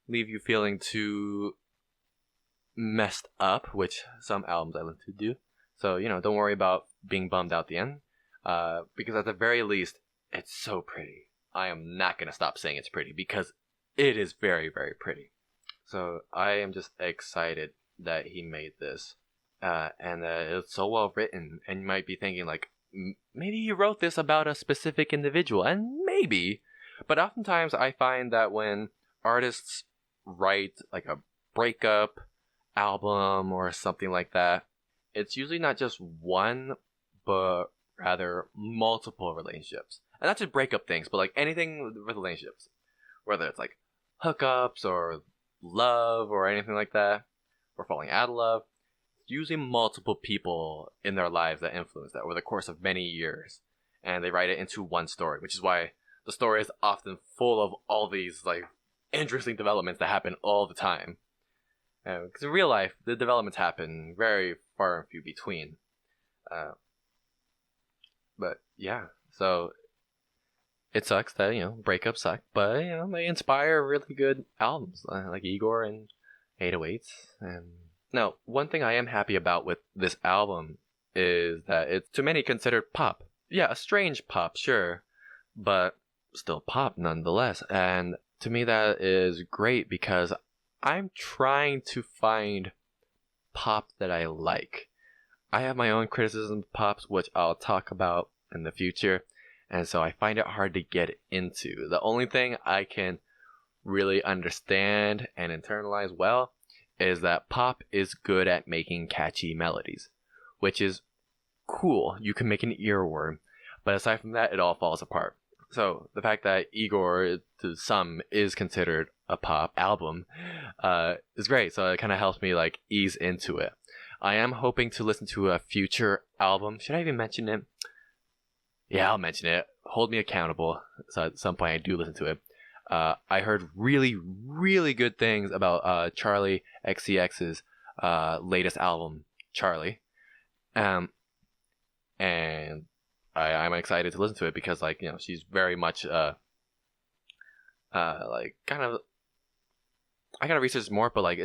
leave you feeling too messed up, which some albums I like to do. So, don't worry about being bummed out at the end, because at the very least, it's so pretty. I am not going to stop saying it's pretty, because it is very, very pretty. So I am just excited that he made this, and it's so well written. And you might be thinking like, maybe he wrote this about a specific individual, and maybe. But oftentimes I find that when artists write like a breakup album or something like that, it's usually not just one, but rather multiple relationships. And not just breakup things, but like anything with relationships. Whether it's like hookups or love or anything like that, or falling out of love. Usually multiple people in their lives that influence that over the course of many years. And they write it into one story, which is why the story is often full of all these like interesting developments that happen all the time. Because in real life, the developments happen very far and few between. But yeah, so it sucks that, breakups suck, but, they inspire really good albums, like Igor and 808s. And now, one thing I am happy about with this album is that it's to many considered pop. Yeah, a strange pop, sure, but still pop nonetheless. And to me that is great, because I'm trying to find pop that I like. I have my own criticism of pops, which I'll talk about in the future, and so I find it hard to get into. The only thing I can really understand and internalize well is that pop is good at making catchy melodies, which is cool. You can make an earworm, but aside from that, it all falls apart. So the fact that Igor, to some, is considered a pop album, is great. So it kind of helps me like ease into it. I am hoping to listen to a future album. Should I even mention it? Yeah, I'll mention it. Hold me accountable. So at some point, I do listen to it. I heard really, really good things about Charlie XCX's latest album, Charlie. And I'm excited to listen to it because, like, you know, she's very much like kind of. I gotta research more, but like,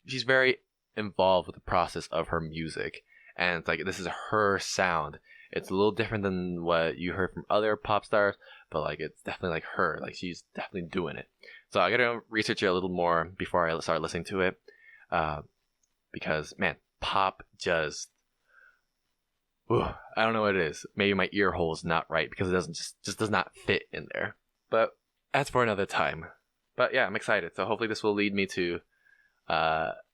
she's very involved with the process of her music, and it's like this is her sound. It's a little different than what you heard from other pop stars, but like it's definitely like her. Like she's definitely doing it. So I gotta research it a little more before I start listening to it, because man, pop just. Ooh, I don't know what it is. Maybe my ear hole is not right because it doesn't just does not fit in there. But that's for another time. But yeah, I'm excited. So hopefully this will lead me to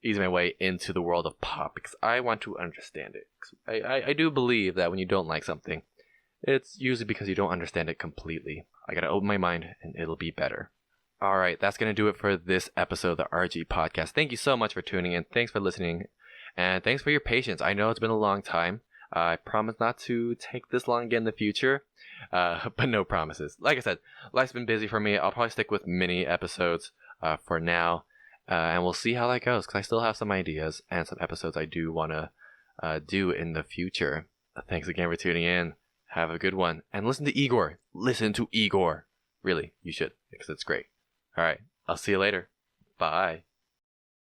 ease my way into the world of pop because I want to understand it. I do believe that when you don't like something, it's usually because you don't understand it completely. I gotta open my mind and it'll be better. Alright, that's gonna do it for this episode of the RG Podcast. Thank you so much for tuning in. Thanks for listening. And thanks for your patience. I know it's been a long time. I promise not to take this long again in the future, but no promises. Like I said, life's been busy for me. I'll probably stick with mini episodes for now, and we'll see how that goes, because I still have some ideas and some episodes I do want to do in the future. Thanks again for tuning in. Have a good one. And listen to Igor. Listen to Igor. Really, you should, because it's great. All right, I'll see you later. Bye.